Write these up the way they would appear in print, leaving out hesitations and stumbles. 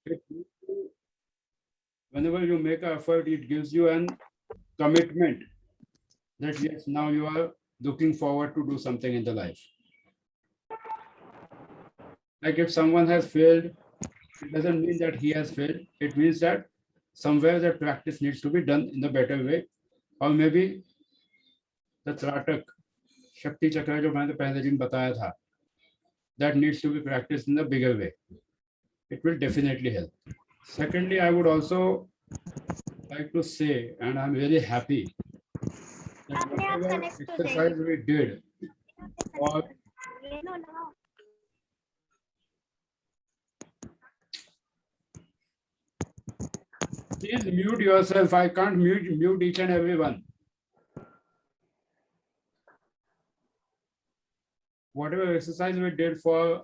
It, whenever you make an effort, it gives you an commitment that yes, now you are looking forward to do something in the life. Like if someone has failed, it doesn't mean that he has failed. It means that somewhere that practice needs to be done in a better way. Or maybe the Tratak, Shakti Chakra जो मैंने पहले दिन बताया था, that needs to be practiced in a bigger way. It will definitely help. Secondly, I would also like to say, and I'm very happy that whatever exercise we did, or please mute yourself. I can't mute each and everyone. Whatever exercise we did for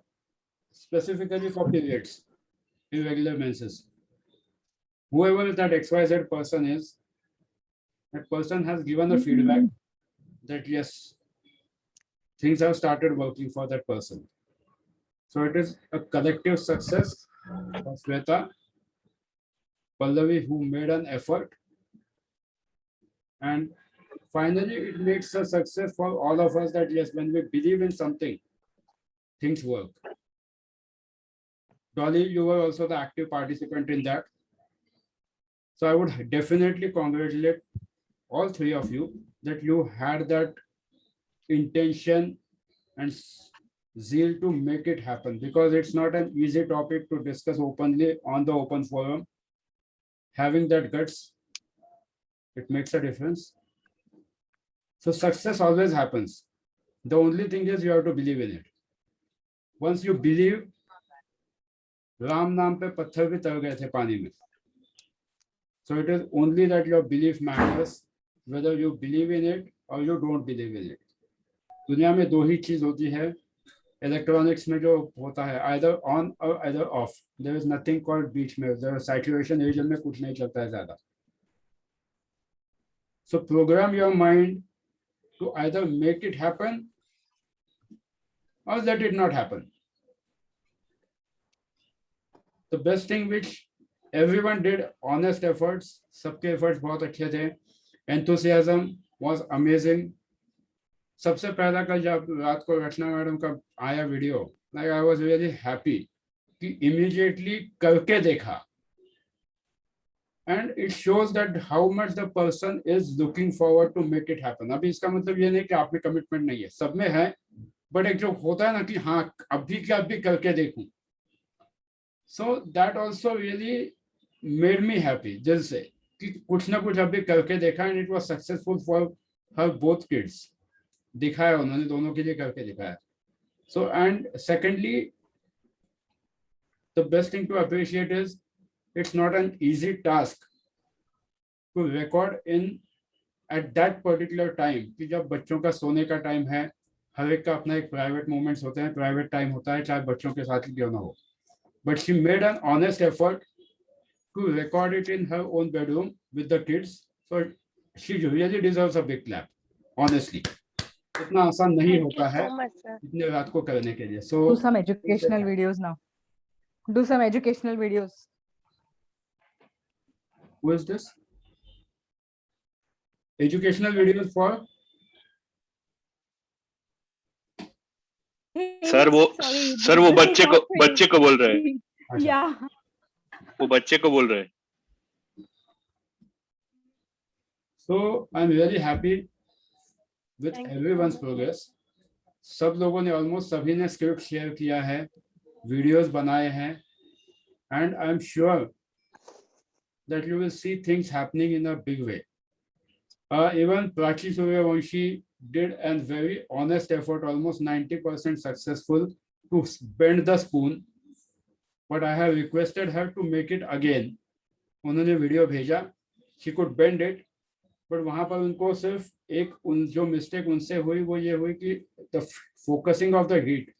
specifically for periods, irregular menses, whoever that XYZ person is, that person has given a feedback that yes, things have started working for that person. So it is a collective success for Sweta, Pallavi, who made an effort, and finally it makes a success for all of us that yes, when we believe in something, things work. Dolly, you were also the active participant in that. So I would definitely congratulate all three of you that you had that intention and zeal to make it happen, because it's not an easy topic to discuss openly on the open forum. Having that guts, it makes a difference. So success always happens. The only thing is you have to believe in it. Once you believe, Ram नाम पे पत्थर भी तर गए थे पानी में. So it is only that your belief matters, whether you believe in it or you don't believe in it. दुनिया में दो ही चीज होती है इलेक्ट्रॉनिक्स में जो होता है, either on or either off. There is nothing called बीच में. There is saturation region में कुछ नहीं चलता है ज्यादा. So program your mind to either make it happen or let it not happen. The best thing which everyone did, honest efforts, सबके efforts बहुत अच्छे थे. Enthusiasm was amazing. सबसे पहला कल जब रात को रचना मैडम का आया video, like I was really happy कि immediately करके देखा. And it shows that how much the person is looking forward to make it happen. अभी इसका मतलब ये नहीं कि आप में कमिटमेंट नहीं है, सब में है, बट एक जो होता है ना कि हाँ अभी क्या अभी करके देखूं. So that also really made me happy दिल से कि कुछ ना कुछ अभी करके देखा, and it was successful for her both kids. दिखाया उन्होंने, दोनों के लिए करके दिखाया. So and secondly, the best thing to appreciate is it's not an easy task to record in at that particular time कि जब बच्चों का सोने का टाइम है, हर एक का अपना एक प्राइवेट मोमेंट्स होते हैं, प्राइवेट टाइम होता है, चाहे बच्चों के साथ ही क्यों ना हो. But she made an honest effort to record it in her own bedroom with the kids. So she really deserves a big clap, honestly. इतना आसान नहीं होता है इतने रात को करने के लिए. So do some educational videos now. Do some educational videos. Who is this? Educational videos for? Sir वो बच्चे को बोल रहे हैं. Yeah. वो बच्चे को बोल रहे हैं. So I'm really happy with everyone's progress. सब लोगों ने almost सभी ने स्क्रिप्ट शेयर किया है, वीडियोस बनाए हैं, and I'm sure that you will see things happening in a big way. Even Prachi Suryavanshi did a very honest effort, almost 90% successful, to bend the spoon. But I have requested her to make it again. उन्होंने video भेजा, she could bend it, but वहाँ पर उनको सिर्फ एक जो mistake उनसे हुई वो ये हुई कि the focusing of the heat,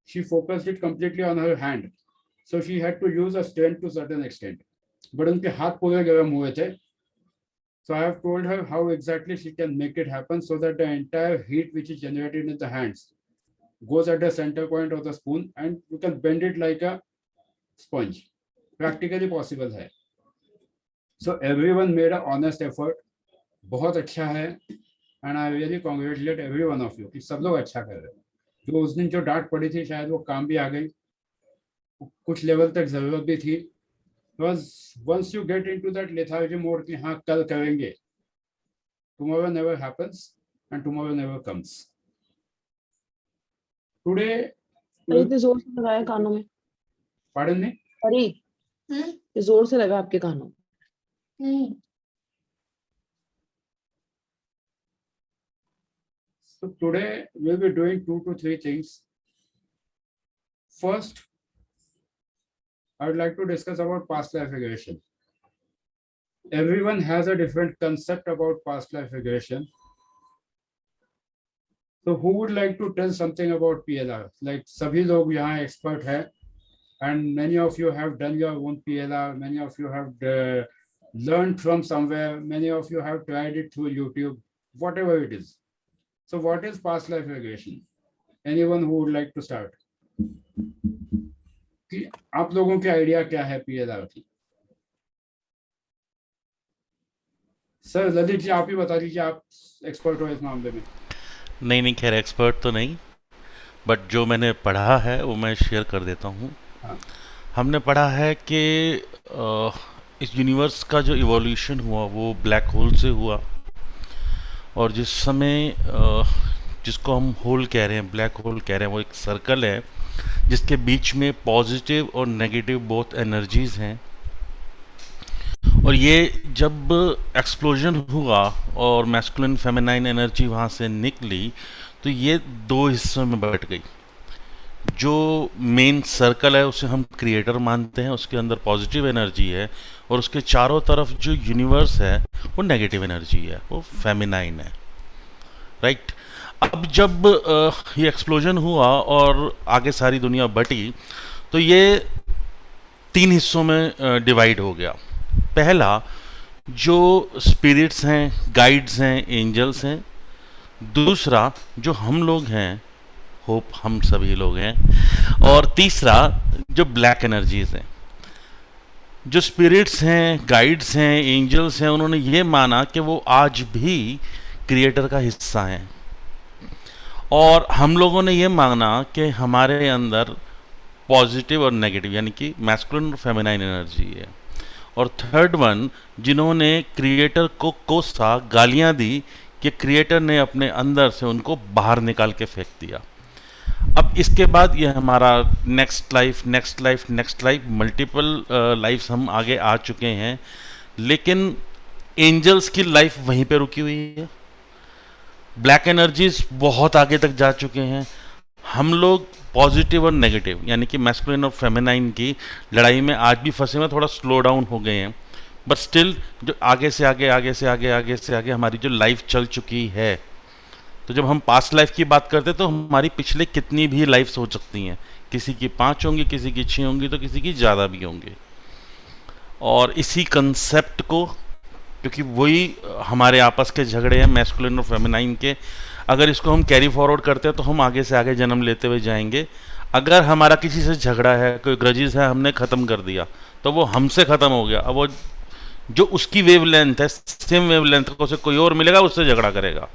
she focused it completely on her hand, so she had to use a strength to certain extent. But उनके हाथ पूरे गर्म हुए थे. So I have told her how exactly she can make it happen so that the entire heat which is generated in the hands goes at the center point of the spoon and you can bend it like a sponge. Practically possible है. So everyone made a honest effort. बहुत अच्छा है. And I really congratulate every one of you कि सब लोग अच्छा कर रहे हैं. जो उस दिन जो डांट पड़ी थी शायद वो काम भी आ गई, कुछ लेवल तक जरूरत भी थी. Because once you get into that lethargy mode कि हाँ कल करेंगे, tomorrow never happens and tomorrow never comes. Today अरे इतने जोर से लगाया कानों में. Pardon me. अरे ये जोर से लगा आपके कानों में. So today we'll be doing 2 to 3 things. First, I would like to discuss about past life regression. Everyone has a different concept about past life regression. So who would like to tell something about PLR? Like सभी लोग यहाँ expert हैं, and many of you have done your own PLR. Many of you have learned from somewhere. Many of you have tried it through YouTube, whatever it is. So what is past life regression? Anyone who would like to start? कि आप लोगों के idea क्या है PLR की? Sir Lalit ji आप ही बता दीजिए, आप एक्सपर्ट हो इस मामले में. नहीं, खैर एक्सपर्ट तो नहीं, बट जो मैंने पढ़ा है वो मैं शेयर कर देता हूँ. हाँ. हमने पढ़ा है कि इस यूनिवर्स का जो इवोल्यूशन हुआ वो ब्लैक होल से हुआ, और जिस समय जिसको हम होल कह रहे हैं, ब्लैक होल कह रहे हैं, वो एक सर्कल है जिसके बीच में पॉजिटिव और नेगेटिव बोथ एनर्जीज हैं. और ये जब एक्सप्लोजन हुआ और मैस्कुलिन फेमिनाइन एनर्जी वहाँ से निकली तो ये दो हिस्सों में बट गई. जो मेन सर्कल है उसे हम क्रिएटर मानते हैं, उसके अंदर पॉजिटिव एनर्जी है, और उसके चारों तरफ जो यूनिवर्स है वो नेगेटिव एनर्जी है, वो फेमिनाइन है. राइट. अब जब ये एक्सप्लोजन हुआ और आगे सारी दुनिया बटी तो ये 3 हिस्सों में डिवाइड हो गया. पहला जो स्पिरिट्स हैं, गाइड्स हैं, एंजल्स हैं. दूसरा जो हम लोग हैं, होप हम सभी लोग हैं. और तीसरा जो ब्लैक एनर्जीज हैं. जो स्पिरिट्स हैं, गाइड्स हैं, एंजल्स हैं, उन्होंने ये माना कि वो आज भी क्रिएटर का हिस्सा हैं, और हम लोगों ने ये माना कि हमारे अंदर पॉजिटिव और नेगेटिव यानी कि मैस्कुलिन और फेमिनाइन एनर्जी है. और थर्ड वन जिन्होंने क्रिएटर को कोसा, गालियां दी कि क्रिएटर ने अपने अंदर से उनको बाहर निकाल के फेंक दिया. अब इसके बाद ये हमारा नेक्स्ट लाइफ, मल्टीपल लाइफ्स हम आगे आ चुके हैं, लेकिन एंजल्स की लाइफ वहीं पे रुकी हुई है. ब्लैक एनर्जीज बहुत आगे तक जा चुके हैं. हम लोग पॉजिटिव और नेगेटिव यानी कि मैस्कुलिन और फेमिनाइन की लड़ाई में आज भी फंसे हुए, थोड़ा स्लो डाउन हो गए हैं, बट स्टिल जो आगे से आगे हमारी जो लाइफ चल चुकी है. तो जब हम पास्ट लाइफ की बात करते हैं तो हमारी पिछले कितनी भी लाइफ्स हो सकती हैं. किसी की 5 होंगी, किसी की 6 होंगी, तो किसी की ज़्यादा भी होंगी. और इसी कंसेप्ट को, क्योंकि वही हमारे आपस के झगड़े हैं मैस्कुलिन और फेमिनाइन के, अगर इसको हम कैरी फॉरवर्ड करते हैं तो हम आगे से आगे जन्म लेते हुए जाएंगे. अगर हमारा किसी से झगड़ा है, कोई ग्रजेस है, हमने ख़त्म कर दिया तो वो हमसे ख़त्म हो गया. अब वो जो उसकी वेवलेंथ है, सेम वेवलेंथ को उसे कोई और मिलेगा, उससे झगड़ा करेगा,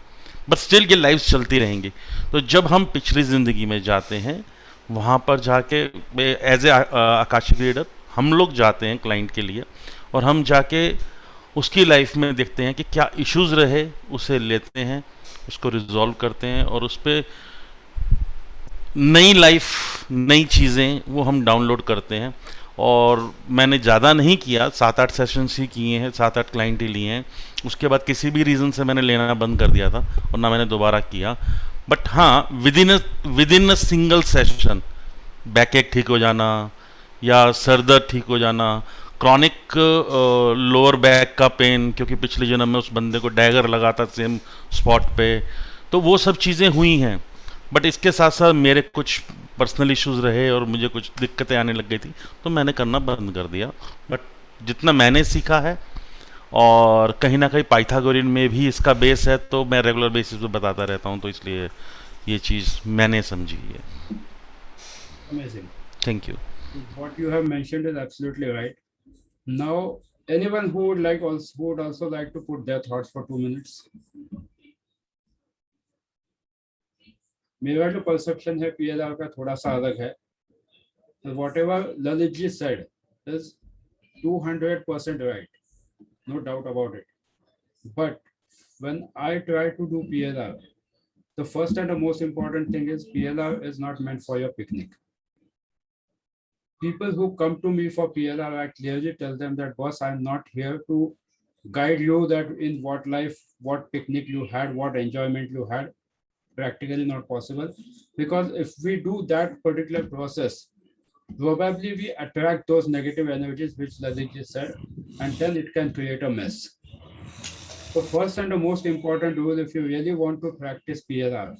बट स्टिल ये लाइफ चलती रहेंगी. तो जब हम पिछली ज़िंदगी में जाते हैं, वहाँ पर जाके एज ए आकाशिक रीडर हम लोग जाते हैं क्लाइंट के लिए, और हम जाके उसकी लाइफ में देखते हैं कि क्या इश्यूज़ रहे, उसे लेते हैं, उसको रिजॉल्व करते हैं, और उस पर नई लाइफ, नई चीज़ें वो हम डाउनलोड करते हैं. और मैंने ज़्यादा नहीं किया, 7-8 सेशंस ही किए हैं, 7-8 क्लाइंट ही लिए हैं. उसके बाद किसी भी रीज़न से मैंने लेना बंद कर दिया था और ना मैंने दोबारा किया. बट हाँ, with in a single session back एक ठीक हो जाना, या सर दर्द ठीक हो जाना, क्रॉनिक लोअर बैक का पेन क्योंकि पिछले जन्म में उस बंदे को डैगर लगा था सेम स्पॉट पे, तो वो सब चीज़ें हुई हैं. बट इसके साथ साथ मेरे कुछ पर्सनल इश्यूज़ रहे और मुझे कुछ दिक्कतें आने लग गई थी, तो मैंने करना बंद कर दिया. बट जितना मैंने सीखा है, और कहीं ना कहीं पाइथागोरियन में भी इसका बेस है, तो मैं रेगुलर बेसिस पे बताता रहता हूँ, तो इसलिए ये चीज़ मैंने समझी है. Amazing. Thank you. What you have mentioned is absolutely right. Now, anyone who would also like to put their thoughts for 2 minutes. मेरा जो perception है PLR का थोड़ा सा अलग है. Whatever Lalit ji said is 200% right, no doubt about it. But when I try to do PLR, the first and the most important thing is PLR is not meant for your picnic. People who come to me for PLR, I clearly tell them that, boss, I'm not here to guide you that in what life, what picnic you had, what enjoyment you had. Practically not possible, because if we do that particular process, probably we attract those negative energies which Lalit ji said, and then it can create a mess. So first and the most important rule, if you really want to practice PLR,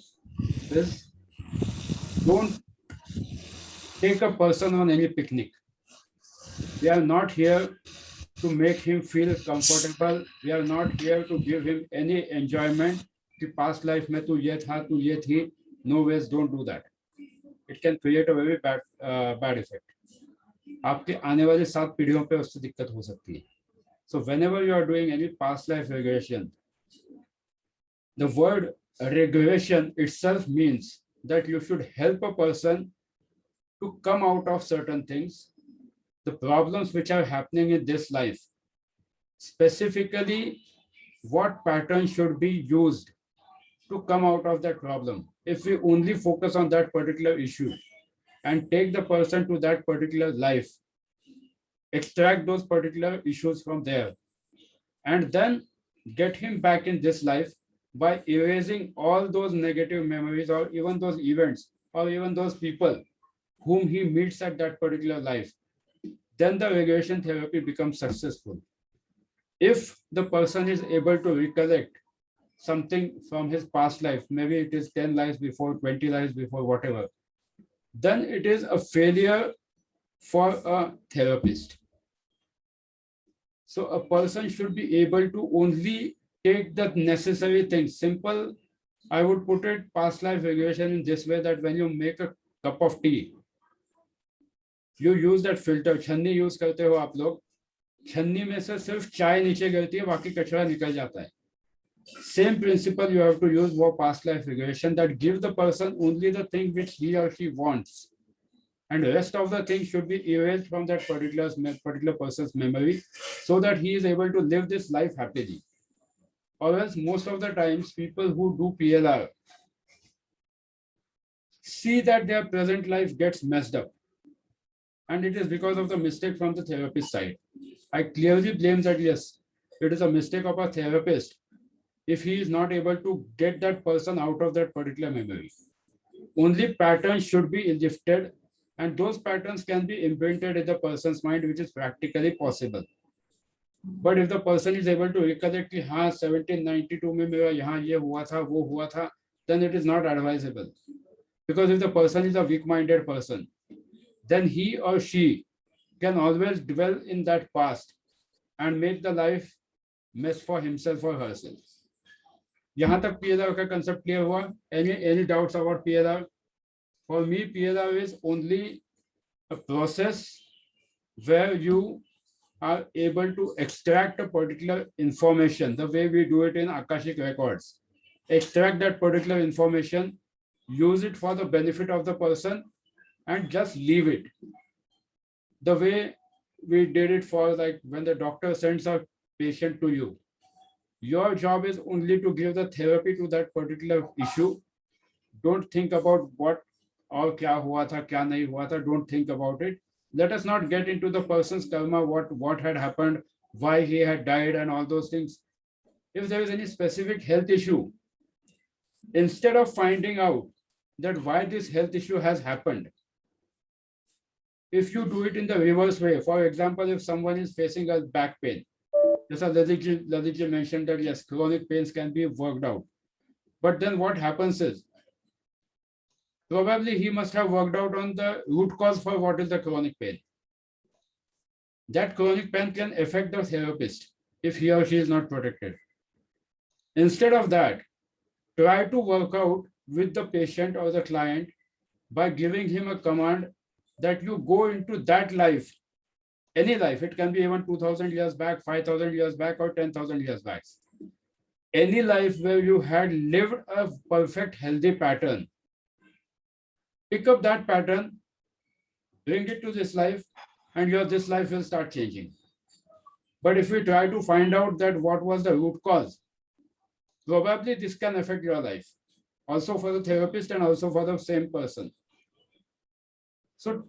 is don't take a person on any picnic. We are not here to make him feel comfortable. We are not here to give him any enjoyment. कि past life में तू ये था, तू ये थी. No ways, don't do that. It can create a very bad effect. आपके आने वाली 7 पीढ़ियों पे उससे दिक्कत हो सकती है. So whenever you are doing any past life regression, the word regression itself means that you should help a person to come out of certain things, the problems which are happening in this life. Specifically, what pattern should be used to come out of that problem. If we only focus on that particular issue and take the person to that particular life, extract those particular issues from there, and then get him back in this life by erasing all those negative memories or even those events or even those people whom he meets at that particular life, then the regression therapy becomes successful. If the person is able to recollect something from his past life, maybe it is 10 lives before, 20 lives before, whatever, then it is a failure for a therapist. So a person should be able to only take the necessary things. Simple, I would put it, past life regression in this way, that when you make a cup of tea, you use that filter. छन्नी use करते हो आप लोग, छन्नी में से सिर्फ चाय नीचे गिरती है, बाकी कचरा निकल जाता है. Same principle you have to use for past life regression, that give the person only the thing which he or she wants, and the rest of the things should be erased from that particular person's memory, so that he is able to live this life happily. Or else most of the times people who do PLR see that their present life gets messed up, and it is because of the mistake from the therapist side. I clearly blame that, yes, it is a mistake of a therapist if he is not able to get that person out of that particular memory. Only patterns should be lifted, and those patterns can be imprinted in the person's mind, which is practically possible. But if the person is able to recollect कि हाँ 1792 में मेरा यहाँ ये हुआ था, वो हुआ था, then it is not advisable. Because if the person is a weak-minded person, then he or she can always dwell in that past and make the life mess for himself or herself. यहाँ तक PLR का concept clear हुआ? Any doubts about PLR? For me, PLR is only a process where you are able to extract a particular information, the way we do it in Akashic records. Extract that particular information, use it for the benefit of the person, and just leave it. The way we did it for, like, when the doctor sends a patient to you, your job is only to give the therapy to that particular issue. Don't think about what or kya hua tha, kya nahi hua tha. Don't think about it. Let us not get into the person's karma, what had happened, why he had died, and all those things. If there is any specific health issue, instead of finding out that why this health issue has happened, if you do it in the reverse way, for example, if someone is facing a back pain, as Lalit ji mentioned that yes, chronic pains can be worked out. But then what happens is, probably he must have worked out on the root cause for what is the chronic pain. That chronic pain can affect the therapist if he or she is not protected. Instead of that, try to work out with the patient or the client by giving him a command that you go into that life, any life, it can be even 2000 years back, 5000 years back, or 10,000 years back. Any life where you had lived a perfect, healthy pattern, pick up that pattern, bring it to this life, and this life will start changing. But if we try to find out that what was the root cause, probably this can affect your life, also for the therapist and also for the same person. So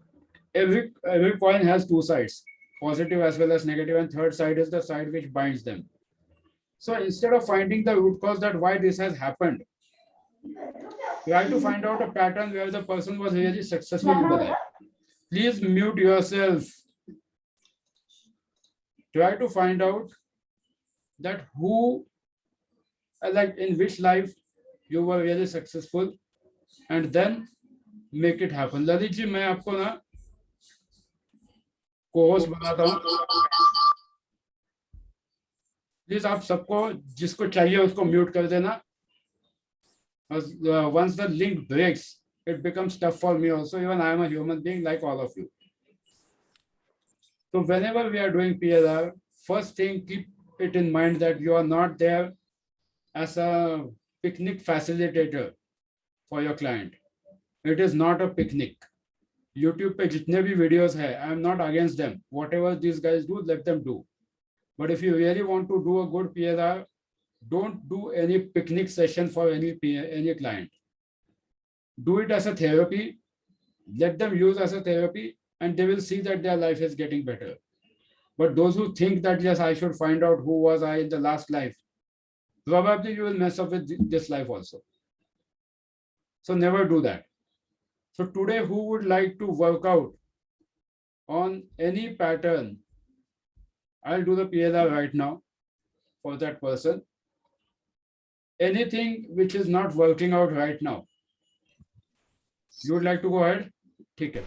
every coin has two sides, positive as well as negative, and third side is the side which binds them. So instead of finding the root cause that why this has happened, try to find out a pattern where the person was really successful in the life. Please mute yourself. Try to find out that who, like in which life you were really successful, and then make it happen. Lalit ji, मैं आपको ना co-host बनाता हूँ. Please आप सबको जिसको चाहिए उसको म्यूट कर देना. Once the link breaks, it becomes tough for me also. Even I am a human being like all of you. So whenever we are doing PLR, first thing, keep it in mind that you are not there as a picnic facilitator for your client. It is not a picnic. YouTube पे जितने भी videos है, I am not against them. Whatever these guys do, let them do. But if you really want to do a good PLR, don't do any picnic session for any client. Do it as a therapy. Let them use as a therapy, and they will see that their life is getting better. But those who think that, yes, I should find out who was I in the last life, probably you will mess up with this life also. So never do that. So today, who would like to work out on any pattern? I'll do the PLR right now for that person. Anything which is not working out right now, you would like to go ahead? ठीक है.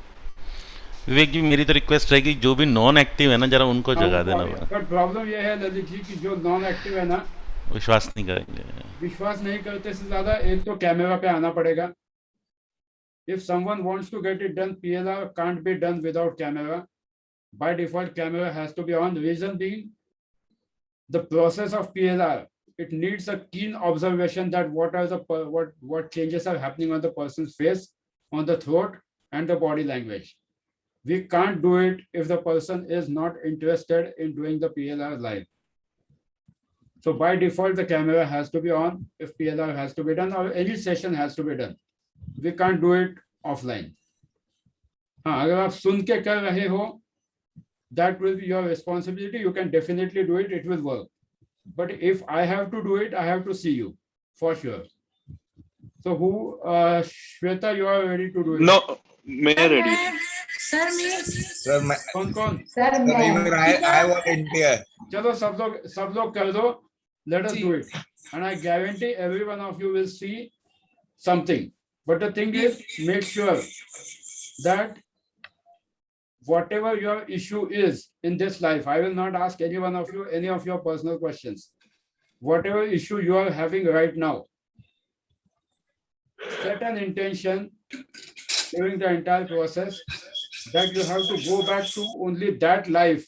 विवेक जी, मेरी तो request रहेगी जो भी non active है ना, जरा उनको जगा देना. पर प्रॉब्लम ये है ललित जी कि जो नॉन एक्टिव है ना, विश्वास नहीं करेंगे. विश्वास नहीं करते से ज्यादा एक तो कैमरा पे आना पड़ेगा. If someone wants to get it done, PLR can't be done without camera. By default, camera has to be on. The reason being, the process of PLR, it needs a keen observation that what changes are happening on the person's face, on the throat, and the body language. We can't do it if the person is not interested in doing the PLR live. So by default, the camera has to be on if PLR has to be done, or any session has to be done. We can't do it offline. हाँ, अगर आप सुन के कर रहे हो, that will be your responsibility. You can definitely do it. It will work. But if I have to do it, I have to see you for sure. So who, Shweta, you are ready to do it? No, मैं ready. Sir, कौन? I volunteer. चलो सब लोग कर दो. Let us do it. And I guarantee every one of you will see something. But the thing is, make sure that whatever your issue is in this life, I will not ask any one of you any of your personal questions. Whatever issue you are having right now, set an intention during the entire process that you have to go back to only that life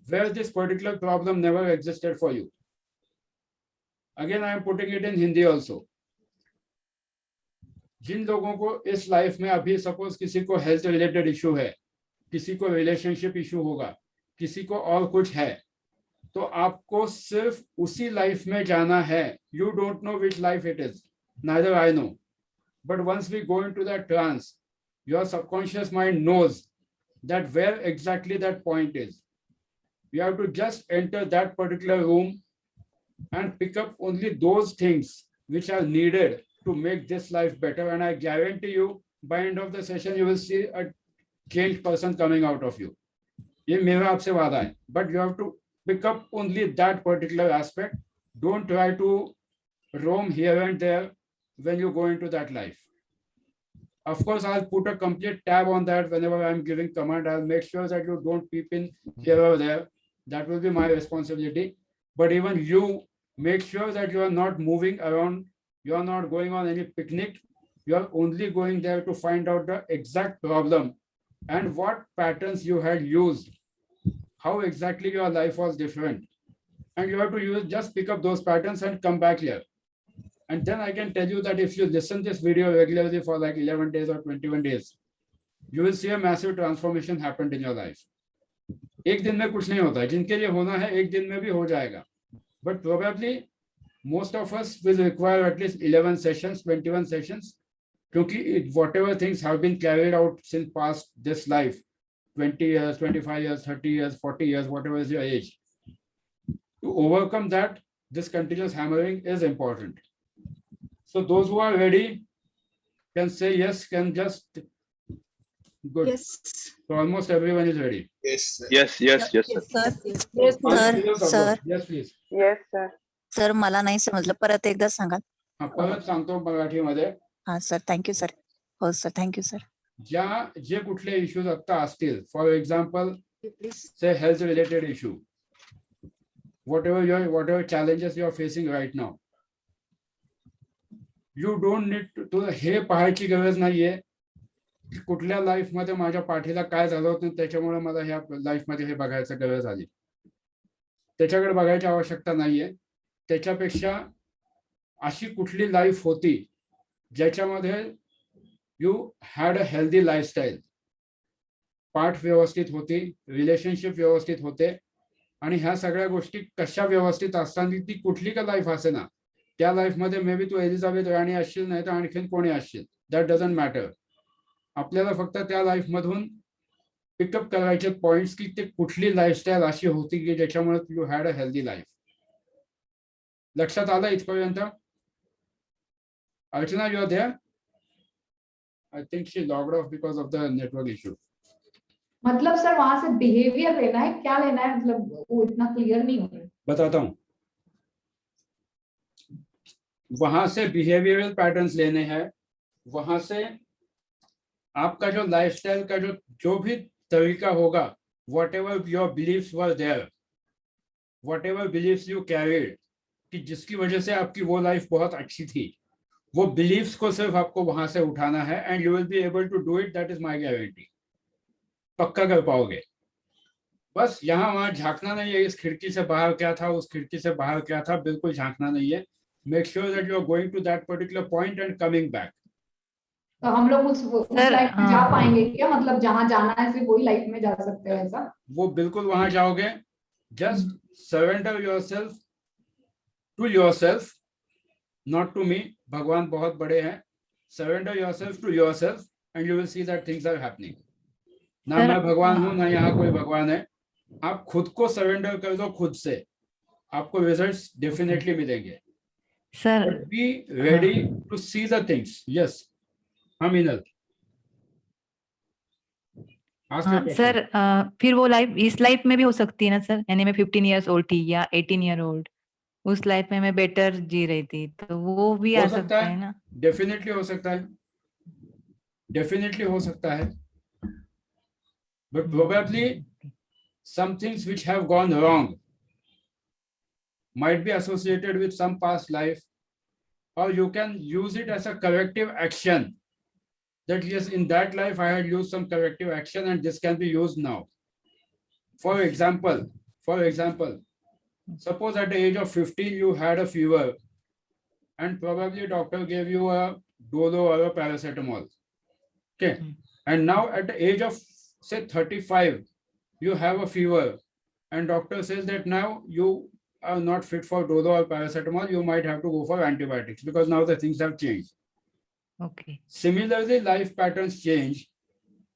where this particular problem never existed for you. Again, I am putting it in Hindi also. जिन लोगों को इस life में अभी suppose किसी को health related issue है, किसी को रिलेशनशिप इशू होगा, किसी को और कुछ है, तो आपको सिर्फ उसी लाइफ में जाना है. You don't know which life it is, neither I know, but once we go into that trance, your subconscious mind knows that where exactly that point is. You have to just enter that particular room and pick up only those things which are needed to make this life better, and I guarantee you by end of the session you will see a changed person coming out of you. ये मेरा आपसे वादा है. But you have to pick up only that particular aspect. Don't try to roam here and there when you go into that life. Of course, I'll put a complete tab on that whenever I'm giving command. I'll make sure that you don't peep in here or there. That will be my responsibility. But even you make sure that you are not moving around, you are not going on any picnic, you are only going there to find out the exact problem and what patterns you had used, how exactly your life was different. And you have to just pick up those patterns and come back here. And then I can tell you that if you listen this video regularly for like 11 days or 21 days, you will see a massive transformation happened in your life. एक दिन में कुछ नहीं होता है, जिनके लिए होना है एक दिन में भी हो जाएगा. But probably most of us will require at least 11 sessions, 21 sessions, क्योंकि whatever things have been carried out since past this life, 20 years, 25 years, 30 years, 40 years, whatever is your age, to overcome that, this continuous hammering is important. So those who are ready can say yes, can just good. Yes. So almost everyone is ready. Yes, sir. Yes, yes, yes, sir. Sir. Yes, Sir. Yes, please. Yes sir. Sir मला नाही समजलं, परत एकदा सांगा. हा, परत सांगतो मराठीमध्ये. हा सर, थँक्यू सर. हो सर, थँक्यू सर. ज्या जे कुठले इश्यूज आता असतील, फॉर एक्झाम्पल से health related issue, whatever challenges you are facing right now, you don't need to हे पाहायची गरज नाहीये की कुठल्या लाईफ मध्ये माझ्या पाठीला काय झालं होतं त्याच्यामुळे मला ह्या लाईफ मध्ये हे बघायचं गरज आली. त्याच्याकडे बघायची आवश्यकता नाहीये. त्याच्यापेक्षा अशी कुठली लाईफ होती ज्याच्यामध्ये you had a healthy lifestyle, पाठ व्यवस्थित होती, रिलेशनशिप व्यवस्थित होते, आणि ह्या सगळ्या गोष्टी कशा व्यवस्थित असताना ती कुठली का लाईफ असे ना, त्या लाईफ मध्ये मे बी तू एलिझाबेथ राणी असशील, नाही तर आणखीन कोणी असशील, दॅट डझंट मॅटर. आपल्याला फक्त त्या लाईफ मधून पिकअप करायचे पॉइंट्स की ते कुठली लाईफस्टाईल अशी होती की ज्याच्यामुळे you had a healthy life. लक्षात आलं इथपर्यंत? Archana, you are there? I think she logged off because of the network issue. मतलब सर वहां से बिहेवियर लेना है, क्या लेना है, मतलब वो इतना क्लियर नहीं हो रहा है. बताता हूं. वहां से बिहेवियरल पैटर्न्स लेने हैं, वहां से आपका जो लाइफस्टाइल का जो भी तरीका होगा, whatever your beliefs were there, whatever beliefs you carried, कि जिसकी वजह से आपकी वो लाइफ बहुत अच्छी थी, वो बिलीफ्स को सिर्फ आपको वहां से उठाना है, and you will be able to do it. That is my guarantee. पक्का कर पाओगे. बस यहाँ वहां झांकना नहीं है, इस खिड़की से बाहर क्या था, उस खिड़की से बाहर क्या था, बिल्कुल झांकना नहीं है. Make sure that you are going to that particular point and coming back. तो हम लोग उस लाइफ में जा पाएंगे क्या? मतलब जहाँ जाना है सिर्फ वही लाइफ में जा सकते हैं ऐसा? वो बिल्कुल वहां जाओगे. Just surrender yourself to yourself, not to me. भगवान बहुत बड़े हैं. Surrender yourself to yourself and you will see that things are happening. ना मैं भगवान हूँ, ना यहाँ कोई भगवान है. आप खुद को सरेंडर कर दो खुद से, आपको रिजल्ट्स डेफिनेटली मिलेंगे. Sir be ready to see the things. Yes, हाँ मीनल. सर फिर वो लाइफ इस लाइफ में भी हो सकती है ना सर? यानी मैं 15 इयर्स ओल्ड थी या 18 ईयर ओल्ड, उस लाइफ में मैं बेटर जी रही थी, तो वो भी आ सकता है ना? डेफिनेटली हो सकता है, डेफिनेटली हो सकता है. But probably some things which have gone wrong might be associated with some past life, or you can use it as a corrective action, that yes, in that life I had used some corrective action and this can be used now. For example, suppose at the age of 15 you had a fever and probably doctor gave you a Dolo or a paracetamol. Okay. And now at the age of say 35, you have a fever and doctor says that now you are not fit for Dolo or paracetamol, you might have to go for antibiotics because now the things have changed. Okay. Similarly, life patterns change.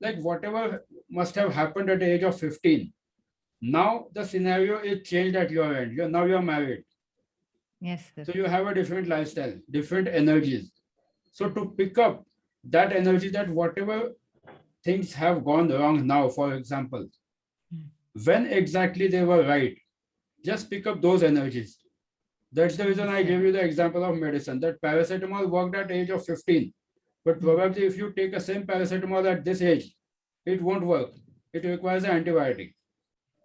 Like whatever must have happened at the age of 15, now the scenario is changed at your end. Now you're married. Yes, sir. So you have a different lifestyle, different energies. So to pick up that energy, that whatever things have gone wrong now, for example, when exactly they were right, just pick up those energies. That's the reason I gave you the example of medicine, that paracetamol worked at the age of 15. But probably if you take the same paracetamol at this age, it won't work. It requires an antibiotic.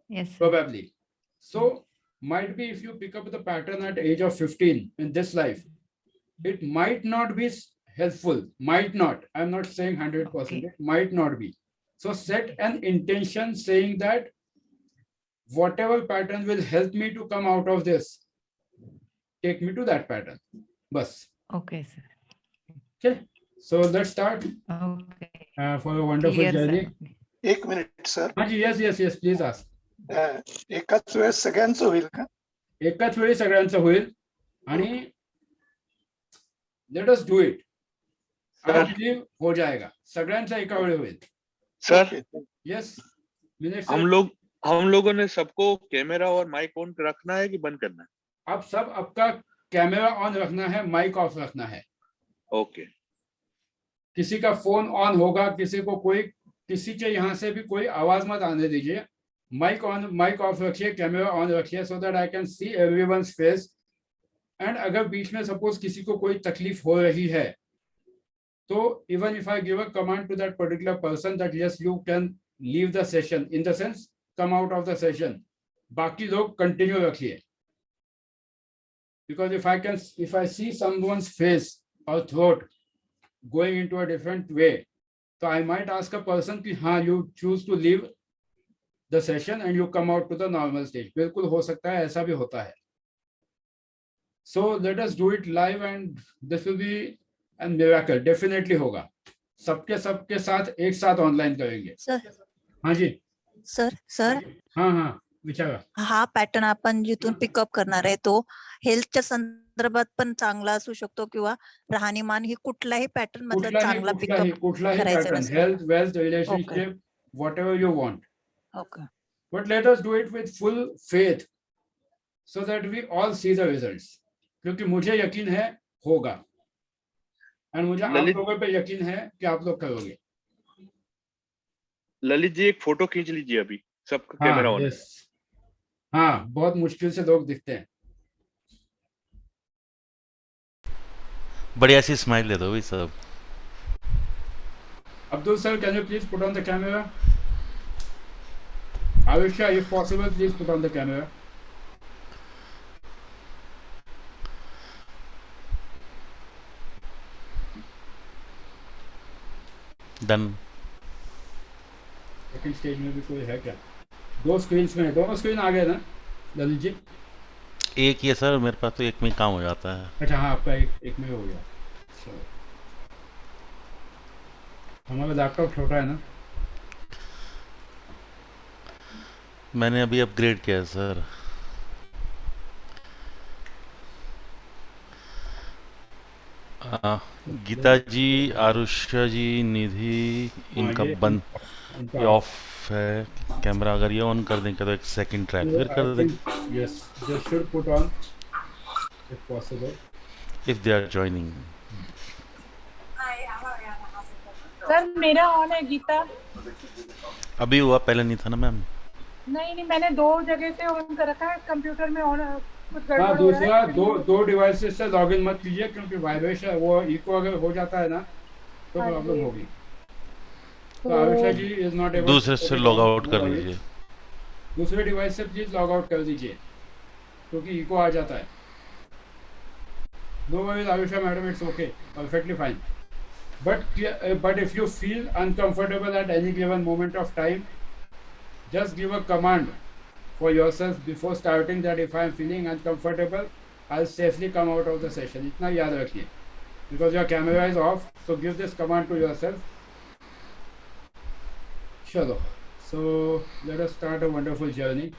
Yes, sir. Probably. So might be if you pick up the pattern at the age of 15 in this life, it might not be helpful. Might not. I'm not saying 100%. Okay. It might not be. So set an intention saying that whatever pattern will help me to come out of this, take me to that pattern. Bas. Okay, sir. Okay. So let's start Okay. for a wonderful Clear, journey. sir. एक minute sir Yes, please ask. एकाच वेळेस सगळ्यांचं होईल का? एकाच वेळी सगळ्यांचं होईल आणि let us do it. I believe हो जाएगा. सगळ्यांचा एका वेळी होईल. Sir yes minute. हम लोगों ने सबको कैमरा और माइक ऑन रखना है कि बंद करना है? अब सब आपका कैमरा ऑन रखना है, माइक ऑफ रखना है. ओके. किसी का फोन ऑन होगा, किसी के यहाँ से भी कोई आवाज मत आने दीजिए. माइक ऑन, माइक ऑफ रखिए, कैमरा ऑन रखिए, so that I can see everyone's face. And अगर बीच में सपोज किसी को कोई तकलीफ हो रही है तो even if I give a command to that particular person that yes you can leave the session, in the sense come out of the session, बाकी लोग कंटिन्यू रखिए. Because if I see someone's face or throat going into a different way, so I might ask a person कि हाँ you choose to leave the session and you come out to the normal stage. बिल्कुल हो सकता है, ऐसा भी होता है. So let us do it live and this will be a miracle. Definitely होगा. सबके साथ एक साथ ऑनलाइन करेंगे. सर हाँ जी. सर हाँ विचारा. हा पॅटर्न आपण जिथून पिकअप करणार आहे तो हेल्थच्या संदर्भात पण चांगला असू शकतो किंवा राहणीमान ही कुठलाही पॅटर्न मधला चांगला पिकअप कुठलाही करायचं पॅटर्न, नसतं. Health, wealth, relationship, whatever you want. Okay. But let us do it with full faith so that we all see the results. क्योंकि मुझे यकीन है होगा और मुझे आप लोगों पे यकीन है कि आप लोग करोगे. ललित जी एक फोटो खींच लीजिए अभी, सबका कैमरा ऑन है. हाँ बहुत मुश्किल से लोग दिखते हैं. बढ़िया सी स्माइल दे दो भाई सब. Abdul sir, can you please put on the camera? Avisha, if possible, please put on the camera. Done. Second stage में भी कोई है क्या? दो स्क्रीन्स में, दोनों स्क्रीन आ गए ना ललित जी? एक ही है सर, मेरे पास तो एक में ही काम हो जाता है. अच्छा हाँ, आपका एक में हो गया. हमारा लैपटॉप छोटा है ना. मैंने अभी अपग्रेड किया है सर. गीता जी, आरुष्या जी, निधि, इनका बंद, ये ऑफ है कैमरा. अगर ये ऑन कर देंगे तो एक सेकंड ट्रैक फिर कर देंगे. Yes, just should put on if possible, if they are joining. Sir मेरा ऑन है गीता. अभी हुआ, पहले नहीं था ना मैम. नहीं मैंने 2 जगह से ऑन कर रखा है कंप्यूटर में. ऑन कुछ हाँ, गड़बड़ हो दूसरा रहा है. दो डिवाइसेस से लॉगिन मत कीजिए क्योंकि वाइब्रेशन, वो इको अगर हो जाता है ना तो हाँ प्रॉब्लम जी. होगी. तो आरुषा जी इज नॉट एबल. दूसरे से लॉग आउट कर लीजिए. दूसरे डिवाइस से प्लीज लॉग आउट कर दीजिए क्योंकि इको आ जाता है. No worries Arusha madam, it's okay, perfectly fine. But if you feel uncomfortable at any given moment of time, just give a command for yourself before starting that if I am feeling uncomfortable, I'll safely come out of the session. इतना याद रखिए because your camera is off, so give this command to yourself. चलो, so let us start a wonderful journey.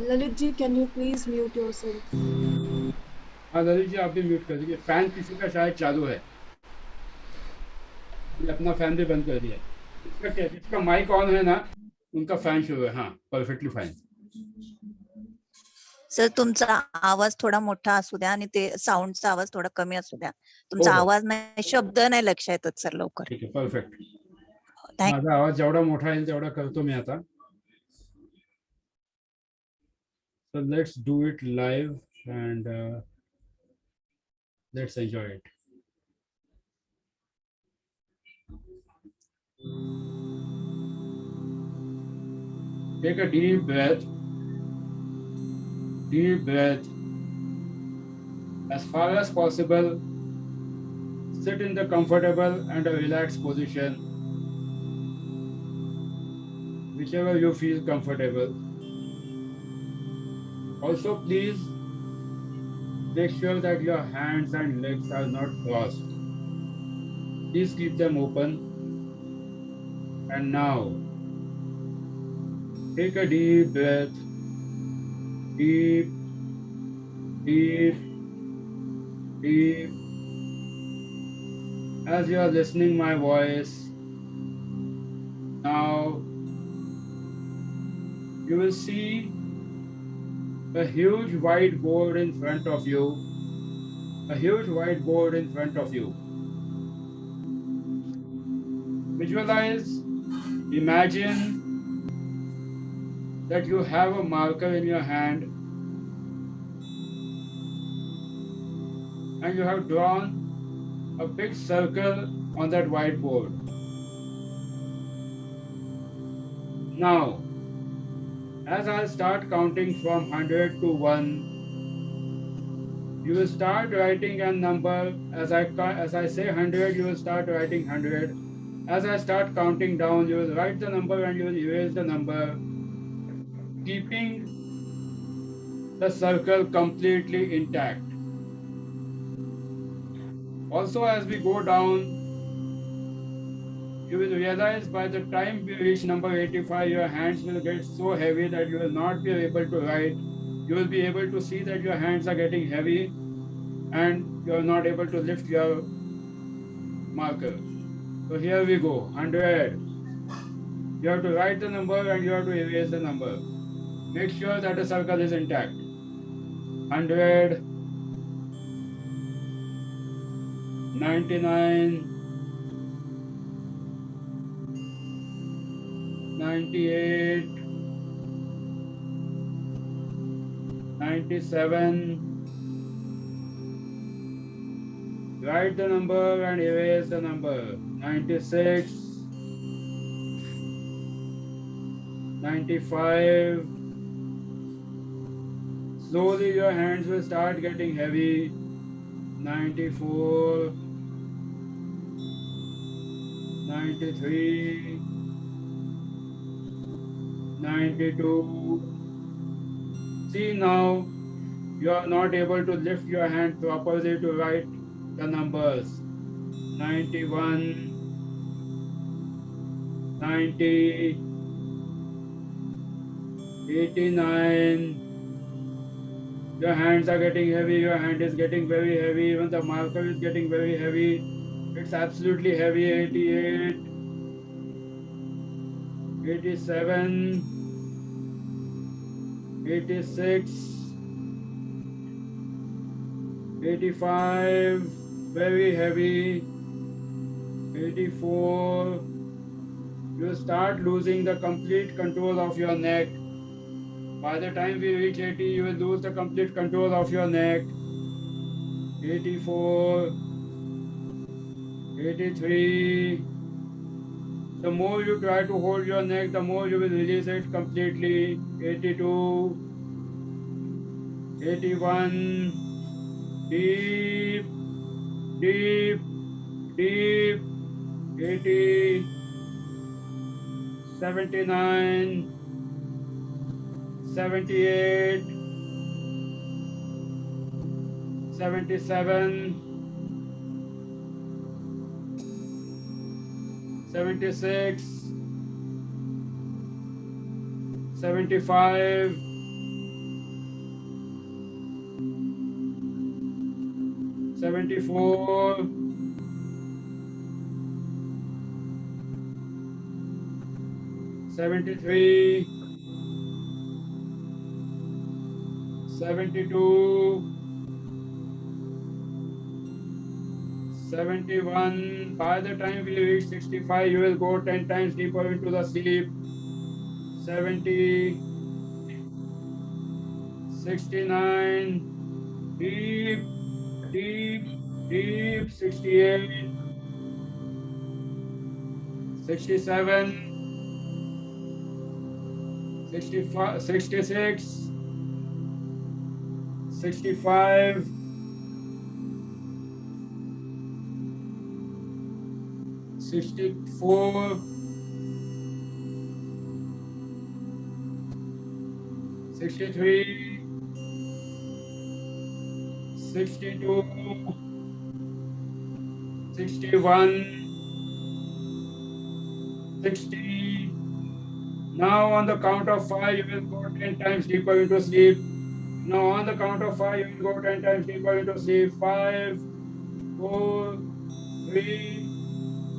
Lalit ji, can you please mute yourself? हाँ ललित जी, आप भी mute कर दीजिए. Fan किसी का शायद चालू है, अपना फैन भी बंद कर दिया. जिसका माइक ऑन है ना उनका फॅन शुरू आहे. हां, परफेक्टली फाईन. सर तुमचा आवाज थोडा मोठा असू द्या आणि ते साऊंडचा आवाज थोडा कमी असू द्या. तुमचा हो. आवाज नाही, शब्द नाही लक्ष येतात सर लवकर. ठीक आहे, परफेक्ट. थँक माझा आवाज जेवढा मोठा येईल तेवढा करतो मी आता. So let's do it live and let's enjoy it. Take a deep breath. Deep breath. As far as possible, sit in the comfortable and a relaxed position, whichever you feel comfortable. Also, please make sure that your hands and legs are not crossed. Please keep them open. And now, take a deep breath. Deep, deep, deep. As you are listening my voice, now you will see a huge whiteboard in front of you. A huge whiteboard in front of you. Visualize, imagine that you have a marker in your hand and you have drawn a big circle on that whiteboard. Now, as I start counting from 100 to 1, you will start writing a number. As I say 100, you will start writing 100. As I start counting down, you will write the number and you will erase the number, keeping the circle completely intact. Also, as we go down, you will realize by the time we reach number 85, your hands will get so heavy that you will not be able to write. You will be able to see that your hands are getting heavy and you are not able to lift your marker. So here we go, 100. You have to write the number and you have to erase the number. Make sure that the circle is intact. 100, 99, 98, 97. Write the number and erase the number. 96, 95. Slowly your hands will start getting heavy. 94, 93, 92. See, now you are not able to lift your hand properly to write the numbers. 91, 90, 89. Your hands are getting heavy, your hand is getting very heavy, even the marker is getting very heavy. It's absolutely heavy. 88, 87, 86, 85, very heavy. 84. You start losing the complete control of your neck. By the time we reach 80, you will lose the complete control of your neck. 84, 83. The more you try to hold your neck, the more you will release it completely. 82, 81. Deep, deep, deep. 80, 79, 78, 77, 76, 75, 74, 73, 72, 71. By the time we reach 65, you will go 10 times deeper into the sleep. 70, 69, deep, deep, deep. 68, 67, 65, 66, 65, 64, 63, 62, 61, 60. Now on the count of 5, you will go 10 times deeper into sleep. Now on the count of 5, you will go 10 times deeper into sleep. 5, 4, 3,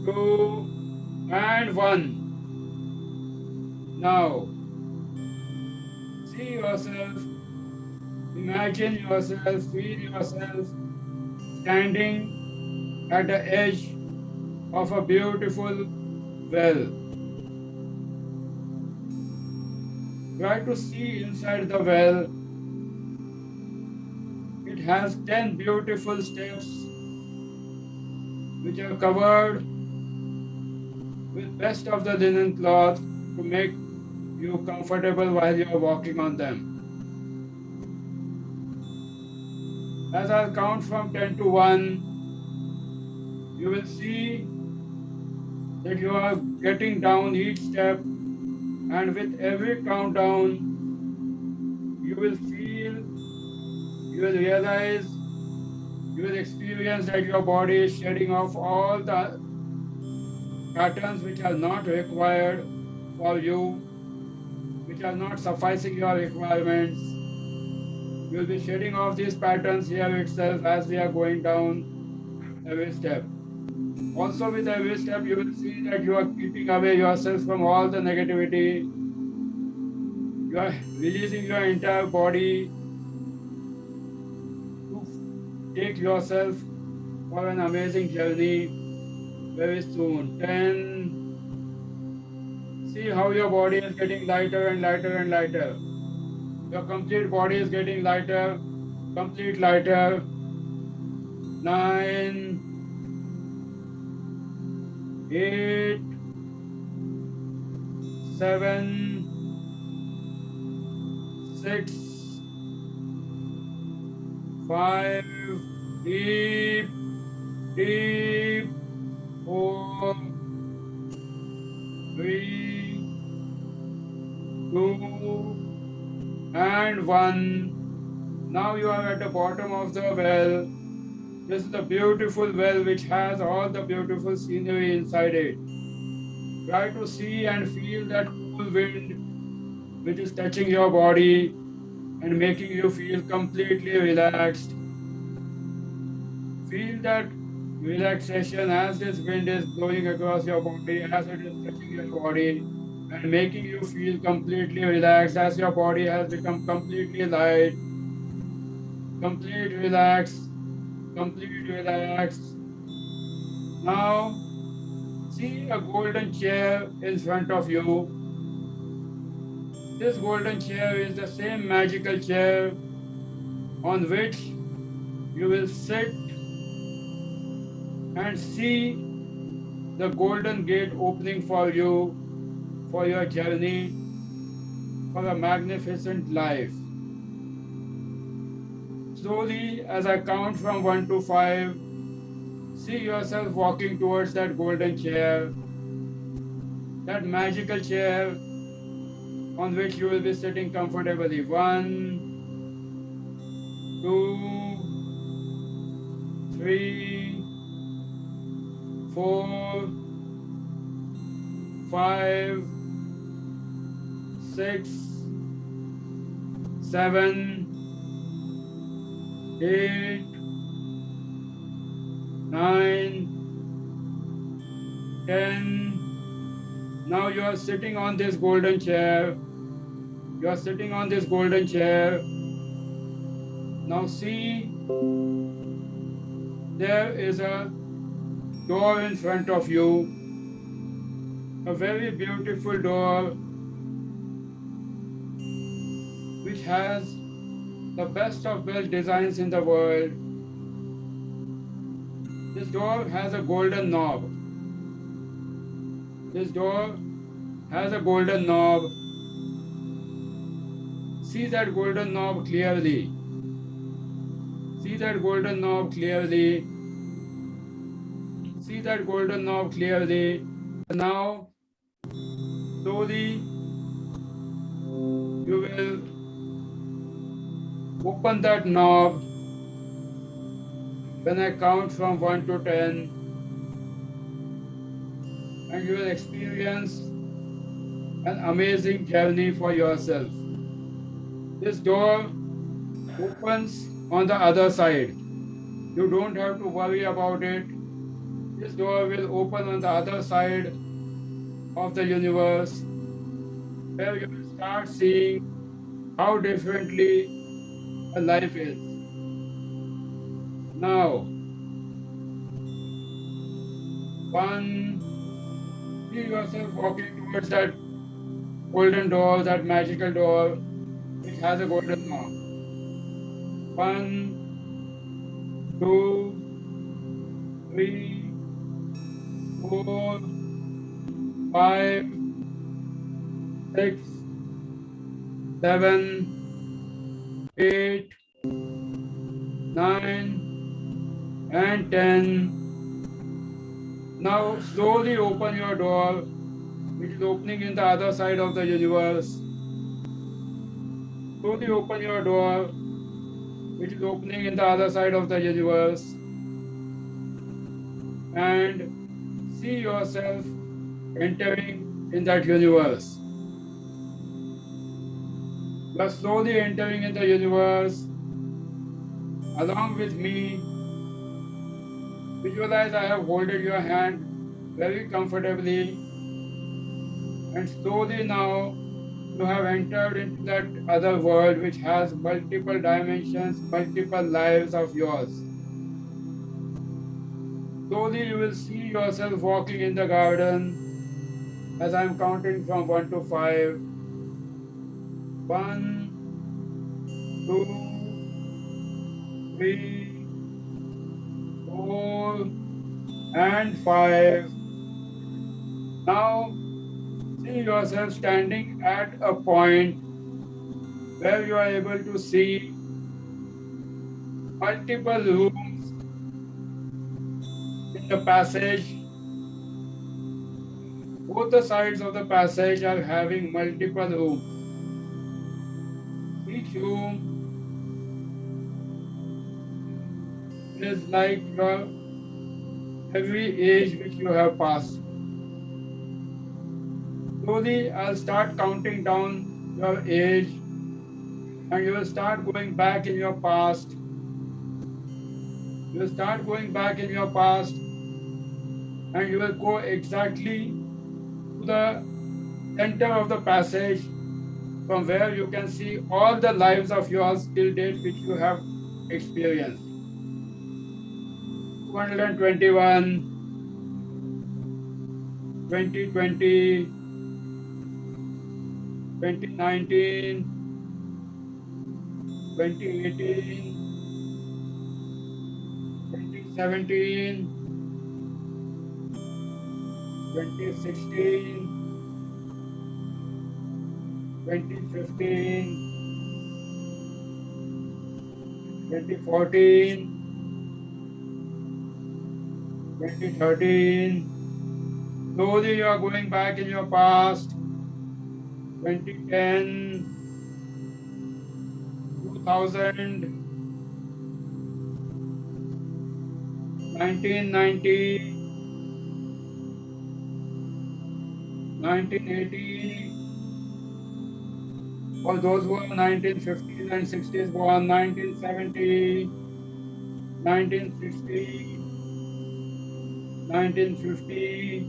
2, and 1. Now, see yourself, imagine yourself, feel yourself standing at the edge of a beautiful well. Try to see inside the well. It has 10 beautiful steps which are covered with best of the linen cloth to make you comfortable while you are walking on them. As I count from 10 to 1, you will see that you are getting down each step, and with every countdown, you will feel, you will realize, you will experience that your body is shedding off all the patterns which are not required for you, which are not sufficing your requirements. You will be shedding off these patterns here itself as we are going down every step. Also with every step, you will see that you are keeping away yourself from all the negativity. You are releasing your entire body to take yourself for an amazing journey very soon. 10. See how your body is getting lighter and lighter and lighter. Your complete body is getting lighter, complete lighter. 9, 8, 7, 6, 5, deep, deep, 4, 3, 2, and 1. Now you are at the bottom of the well. This is the beautiful well which has all the beautiful scenery inside it. Try to see and feel that cool wind which is touching your body and making you feel completely relaxed. Feel that relaxation as this wind is blowing across your body, as it is touching your body and making you feel completely relaxed as your body has become completely light, complete relaxed. Complete relax. Now, see a golden chair in front of you. This golden chair is the same magical chair on which you will sit and see the golden gate opening for you for your journey, for a magnificent life. Slowly, as I count from 1 to 5, see yourself walking towards that golden chair, that magical chair on which you will be sitting comfortably. 1, 2, 3, 4, 5, 6, 7, 8, 9, 10. Now you are sitting on this golden chair. You are sitting on this golden chair. Now see, there is a door in front of you, a very beautiful door which has the best of best designs in the world. This door has a golden knob. This door has a golden knob. See that golden knob clearly. See that golden knob clearly. See that golden knob clearly. Now, slowly, you will open that knob when I count from 1 to 10, and you will experience an amazing journey for yourself. This door opens on the other side. You don't have to worry about it. This door will open on the other side of the universe, where you will start seeing how differently a life is. Now, see yourself walking towards that golden door, that magical door, which has a golden knob. 1, 2, 3, 4, 5, 6, 7, 8, 9, and 10. Now slowly open your door, which is opening in the other side of the universe. Slowly open your door, which is opening in the other side of the universe, and see yourself entering in that universe. You are slowly entering in the universe. Along with me, visualize I have holded your hand very comfortably, and slowly now you have entered into that other world which has multiple dimensions, multiple lives of yours. Slowly you will see yourself walking in the garden as I am counting from 1 to 5. 1, 2, 3, 4, and 5. Now see yourself standing at a point where you are able to see multiple rooms in the passage. Both the sides of the passage are having multiple rooms. Each room is like your every age which you have passed. Slowly, I'll start counting down your age, and you will start going back in your past. You will start going back in your past, and you will go exactly to the center of the passage, from where you can see all the lives of yours till date which you have experienced. 221, 2020, 2019, 2018, 2017, 2016, 2015, 2014, 2013. Slowly you are going back in your past. 2010, 2000, 1990, 1980. For those who are 1950s and 60s born, 1970, 1960, 1950,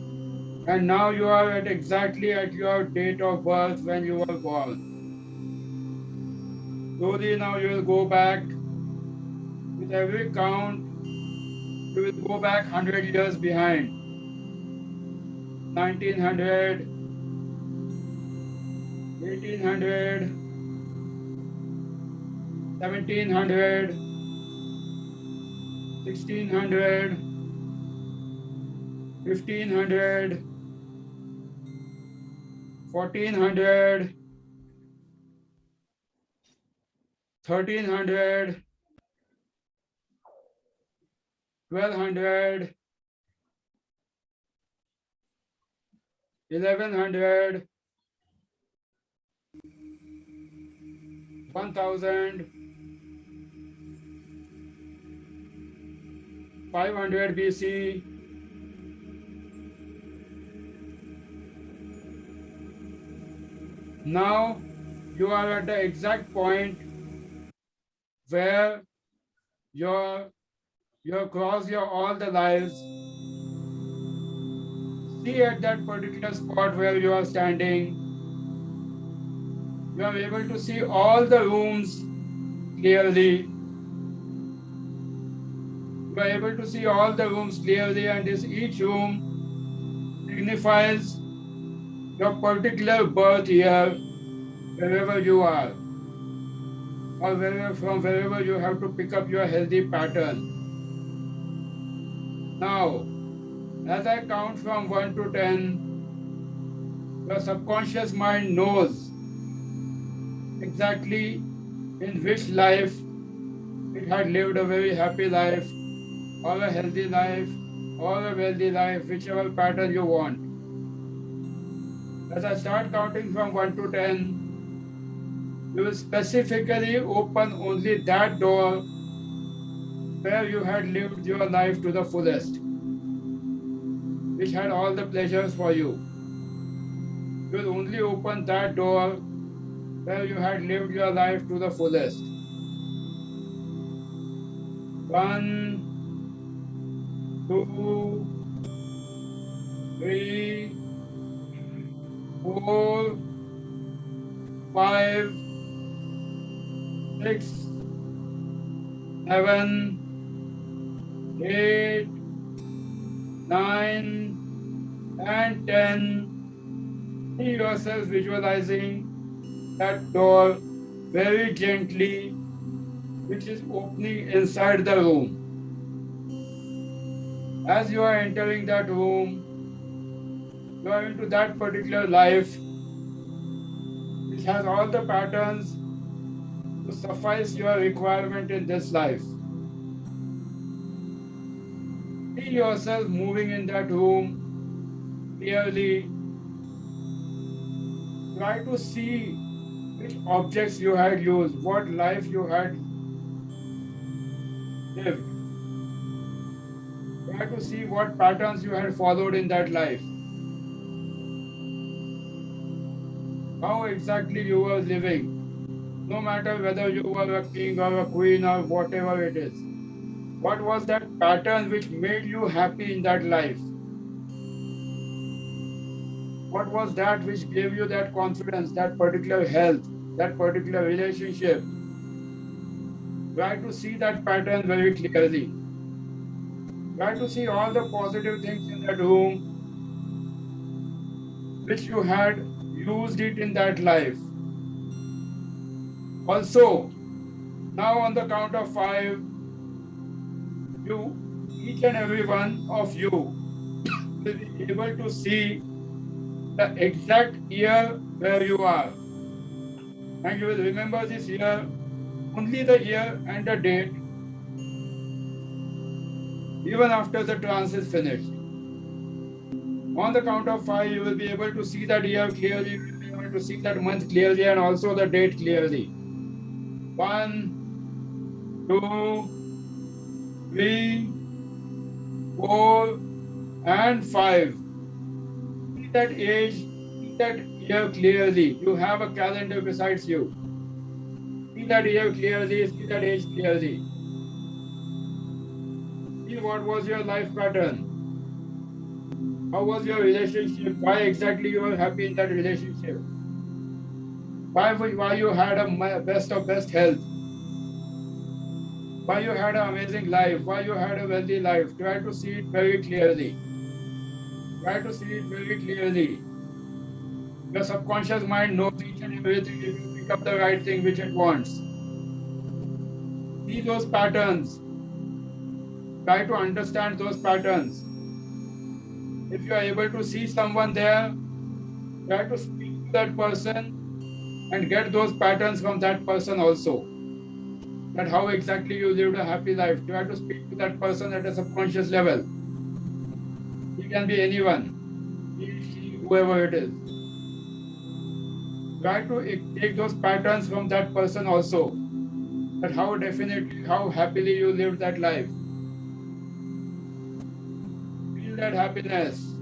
and now you are at exactly at your date of birth when you were born. Slowly now you will go back. With every count, you will go back 100 years behind. 1900, 1800, 1700, 1600, 1500, 1400, 1300, 1200, 1100, 1000, 500 BC, now you are at the exact point where you cross your all the lives. See at that particular spot where you are standing, you are able to see all the rooms clearly. You are able to see all the rooms clearly, and each room signifies your particular birth year, wherever you are, or wherever you have to pick up your healthy pattern. Now, as I count from 1 to 10, your subconscious mind knows exactly in which life it had lived a very happy life, or a healthy life, or a wealthy life, whichever pattern you want. As I start counting from 1 to 10, you will specifically open only that door where you had lived your life to the fullest, which had all the pleasures for you. You will only open that door where you had lived your life to the fullest. 1, 2, 3, 4, 5, 6, 7, 8, 9, and 10. See yourself visualizing that door very gently, which is opening inside the room. As you are entering that room, you are into that particular life, which has all the patterns to suffice your requirement in this life. See yourself moving in that room clearly. Try to see which objects you had used, what life you had lived. Try to see what patterns you had followed in that life. How exactly you were living. No matter whether you were a king or a queen or whatever it is. What was that pattern which made you happy in that life? What was that which gave you that confidence, that particular health, that particular relationship? Try to see that pattern very clearly. Try to see all the positive things in that room which you had used it in that life. Also, now on the count of 5, each and every one of you will be able to see the exact year where you are. And you will remember this year, only the year and the date, even after the trance is finished. On the count of 5, you will be able to see that year clearly, you will be able to see that month clearly, and also the date clearly. 1, 2, 3, 4, and 5. See that age, see that year clearly. You have a calendar besides you. See that year clearly, see that age clearly. See what was your life pattern. How was your relationship? Why exactly you were happy in that relationship? Why you had a best of best health? Why you had an amazing life? Why you had a wealthy life? Try to see it very clearly. Try to see it very clearly. Your subconscious mind knows each and everything if you pick up the right thing which it wants. See those patterns. Try to understand those patterns. If you are able to see someone there, try to speak that person and get those patterns from that person also. That how exactly you lived a happy life. Try to speak to that person at a subconscious level. He can be anyone, he, she, whoever it is. Try to take those patterns from that person also. That how definitely, how happily you lived that life. Feel that happiness.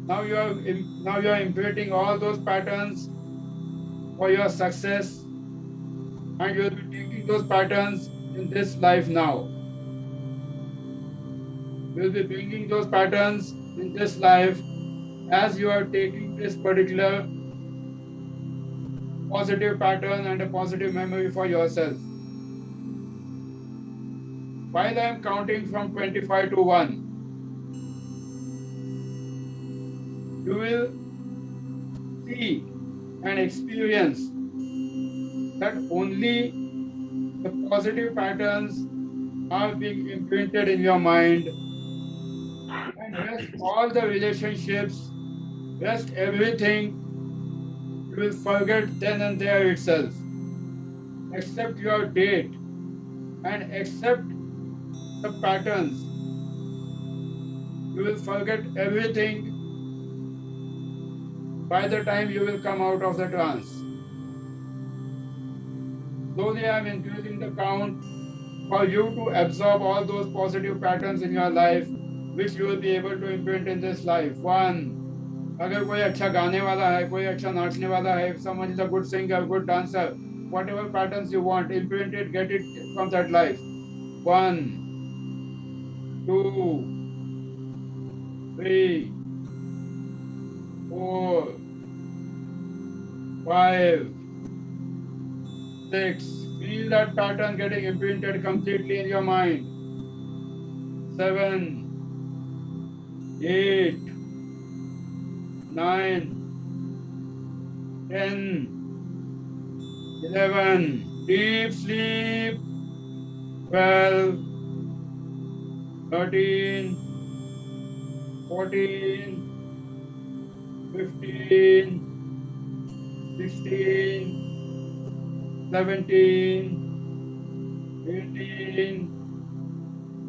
Now you are imprinting all those patterns for your success, and you will be taking those patterns in this life now. You will be bringing those patterns in this life as you are taking this particular positive pattern and a positive memory for yourself. While I am counting from 25 to 1, you will see and experience that only the positive patterns are being imprinted in your mind, and rest all the relationships, rest everything, you will forget then and there itself. Accept your date and accept the patterns. You will forget everything by the time you will come out of the trance. Slowly I am increasing the count for you to absorb all those positive patterns in your life, which you will be able to imprint in this life. 1. अगर कोई अच्छा गाने वाला है, कोई अच्छा नाचने वाला है, if someone is a good singer, good dancer, whatever patterns you want, imprint it, get it from that life. 1, 2, 3, 4, 5, 6. Feel that pattern getting imprinted completely in your mind. 7, 8, 9, 10, 11. Deep sleep. 12, 13, 14, 15, 16, 17, 18,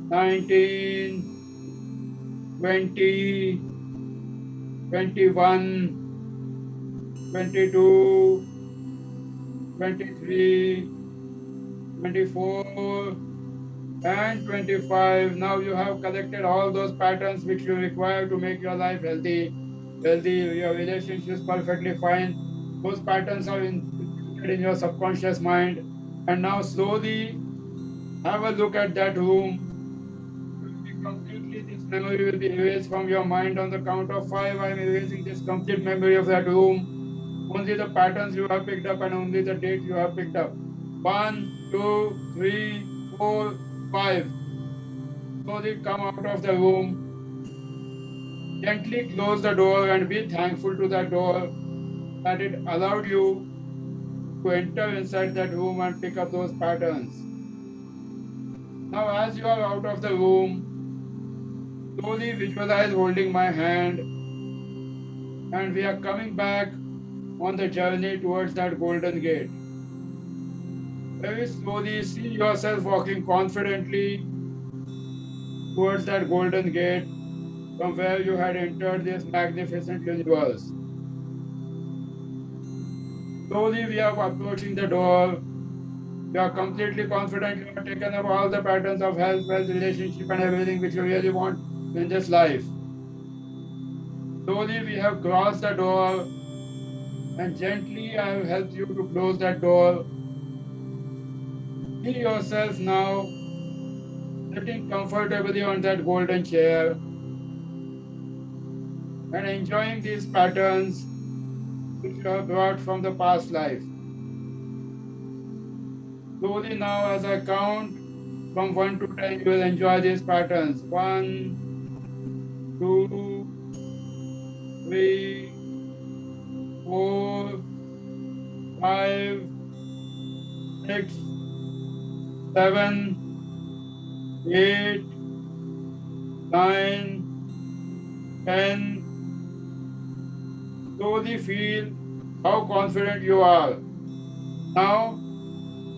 19, 20, 21, 22, 23, 24, and 25. Now you have collected all those patterns which you require to make your life healthy, your relationships perfectly fine. Those patterns are included in your subconscious mind. And now slowly have a look at that room. Completely, this memory will be erased from your mind. On the count of 5, I am erasing this complete memory of that room. Only the patterns you have picked up and only the date you have picked up. 1, 2, 3, 4, 5. Slowly come out of the room. Gently close the door and be thankful to that door that it allowed you to enter inside that room and pick up those patterns. Now as you are out of the room, slowly visualize holding my hand, and we are coming back on the journey towards that golden gate. Very slowly see yourself walking confidently towards that golden gate from where you had entered this magnificent universe. Slowly we are approaching the door. You are completely confident you have taken up all the patterns of health, wealth, relationship and everything which you really want in this life. Slowly we have crossed the door, and gently I have helped you to close that door. See yourself now sitting comfortably on that golden chair and enjoying these patterns which you have brought from the past life. Slowly now as I count from 1 to 10, you will enjoy these patterns. 1, 2, 3, 4, 5, 6, 7, 8, 9, 10. slowly feel how confident you are. Now,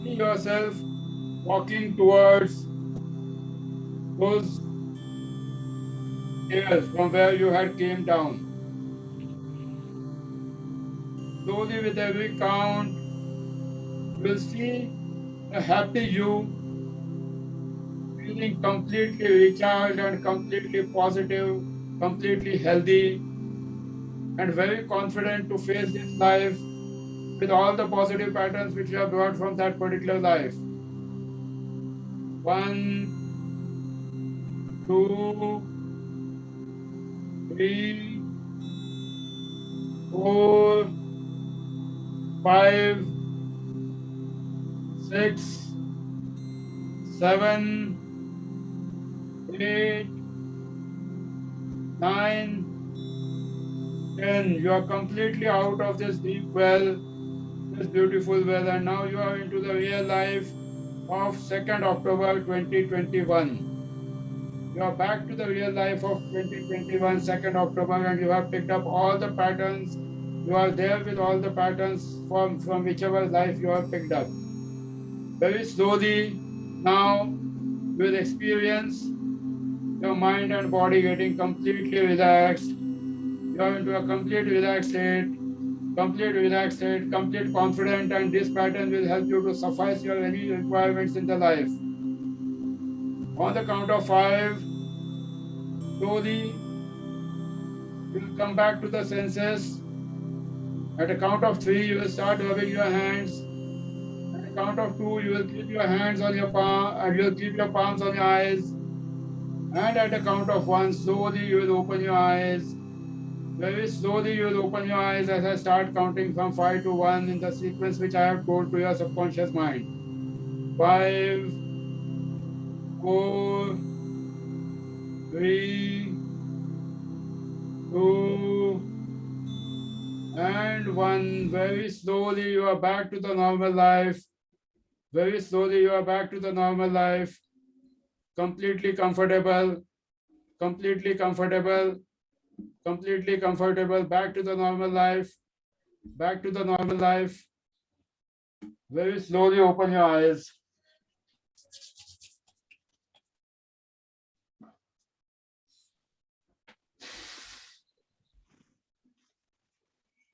see yourself walking towards those stairs from where you had came down. Slowly, with every count, you will see a happy you, feeling completely recharged and completely positive, completely healthy, and very confident to face this life with all the positive patterns which you have brought from that particular life. 1, 2, 3, 4, 5, 6, 7, 8, 9, 10. You are completely out of this deep well, this beautiful well, and now you are into the real life of 2nd October 2021. You are back to the real life of 2021, 2nd October, and you have picked up all the patterns. You are there with all the patterns from whichever life you have picked up. Very slowly, now you will experience your mind and body getting completely relaxed. You are into a complete relaxed state, complete confident, and this pattern will help you to suffice your any requirements in the life. On the count of 5, slowly you will come back to the senses. At the count of 3, you will start rubbing your hands. At the count of 2, you will keep your hands on your palm, and you will keep your palms on your eyes. And at the count of 1, slowly you will open your eyes. Very slowly you will open your eyes as I start counting from 5 to 1 in the sequence which I have told to your subconscious mind. 5, 4, 3, 2, and 1. Very slowly you are back to the normal life. Very slowly you are back to the normal life. Completely comfortable, completely comfortable, completely comfortable, back to the normal life, back to the normal life. Very slowly open your eyes.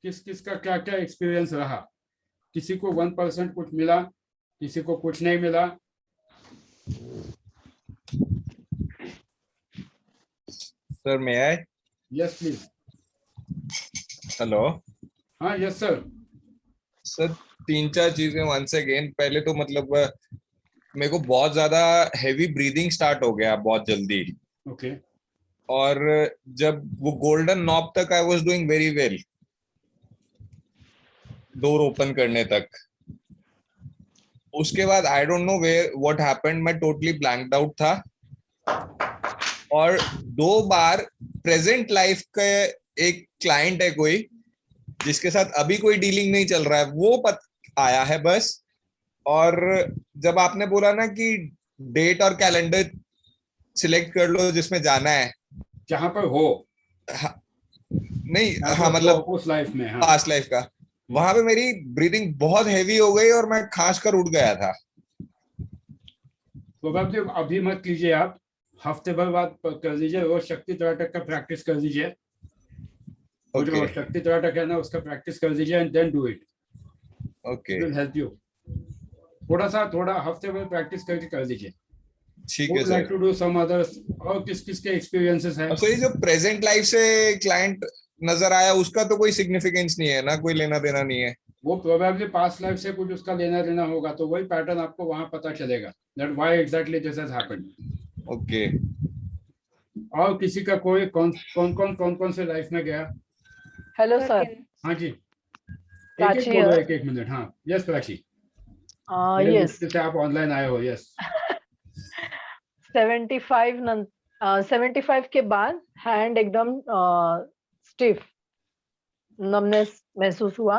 किसका क्या क्या experience रहा, किसी को 1% कुछ मिला, किसी को कुछ नहीं मिला. Sir, may I? Yes, please. Hello. हाँ, yes sir. Sir, 3-4 चीजें once again. पहले तो मतलब मेरे को बहुत ज्यादा हेवी ब्रीदिंग स्टार्ट हो गया बहुत जल्दी. Okay. और जब वो गोल्डन नॉब तक I was doing very well, door open करने तक. उसके बाद I don't know where what happened, मैं टोटली ब्लैंक्ड आउट था. और 2 बार प्रेजेंट लाइफ का एक क्लाइंट है कोई जिसके साथ अभी कोई डीलिंग नहीं चल रहा है, वो आया है बस. और जब आपने बोला ना कि डेट और कैलेंडर सिलेक्ट कर लो जिसमें जाना है, जहां पर हो. नहीं, हाँ मतलब उस लाइफ में, हाँ, पास्ट लाइफ का, वहां पे मेरी ब्रीदिंग बहुत हेवी हो गई और मैं खांस कर उठ गया था. तो अभी मत कीजिए, आप हफ्ते भर बाद कर लीजिए. रोज शक्ति त्राटक का प्रैक्टिस कर लीजिए. जो शक्ति त्राटक है ना, उसका प्रैक्टिस कर लीजिए and then do it. Okay, will help you. थोड़ा हफ्ते भर प्रैक्टिस करके कर लीजिए. ठीक है sir. Like to do some others. और किस के एक्सपीरियंसेस है? सर, ये जो प्रेजेंट लाइफ से क्लाइंट नजर आया उसका तो कोई सिग्निफिकेंस नहीं है ना, कोई लेना देना नहीं है. वो प्रोबेबली पास्ट लाइफ से कुछ उसका लेना देना होगा, तो वही पैटर्न आपको वहां पता चलेगा, that why exactly this has happened. Okay. और किसी का कोई कौन से लाइफ में गया? Hello sir. हाँ जी, एक मिनट. हाँ, यस प्राची. यस, से आप ऑनलाइन आए हो. यस. 75 के बाद हैंड एकदम स्टिफ, नमनेस महसूस हुआ.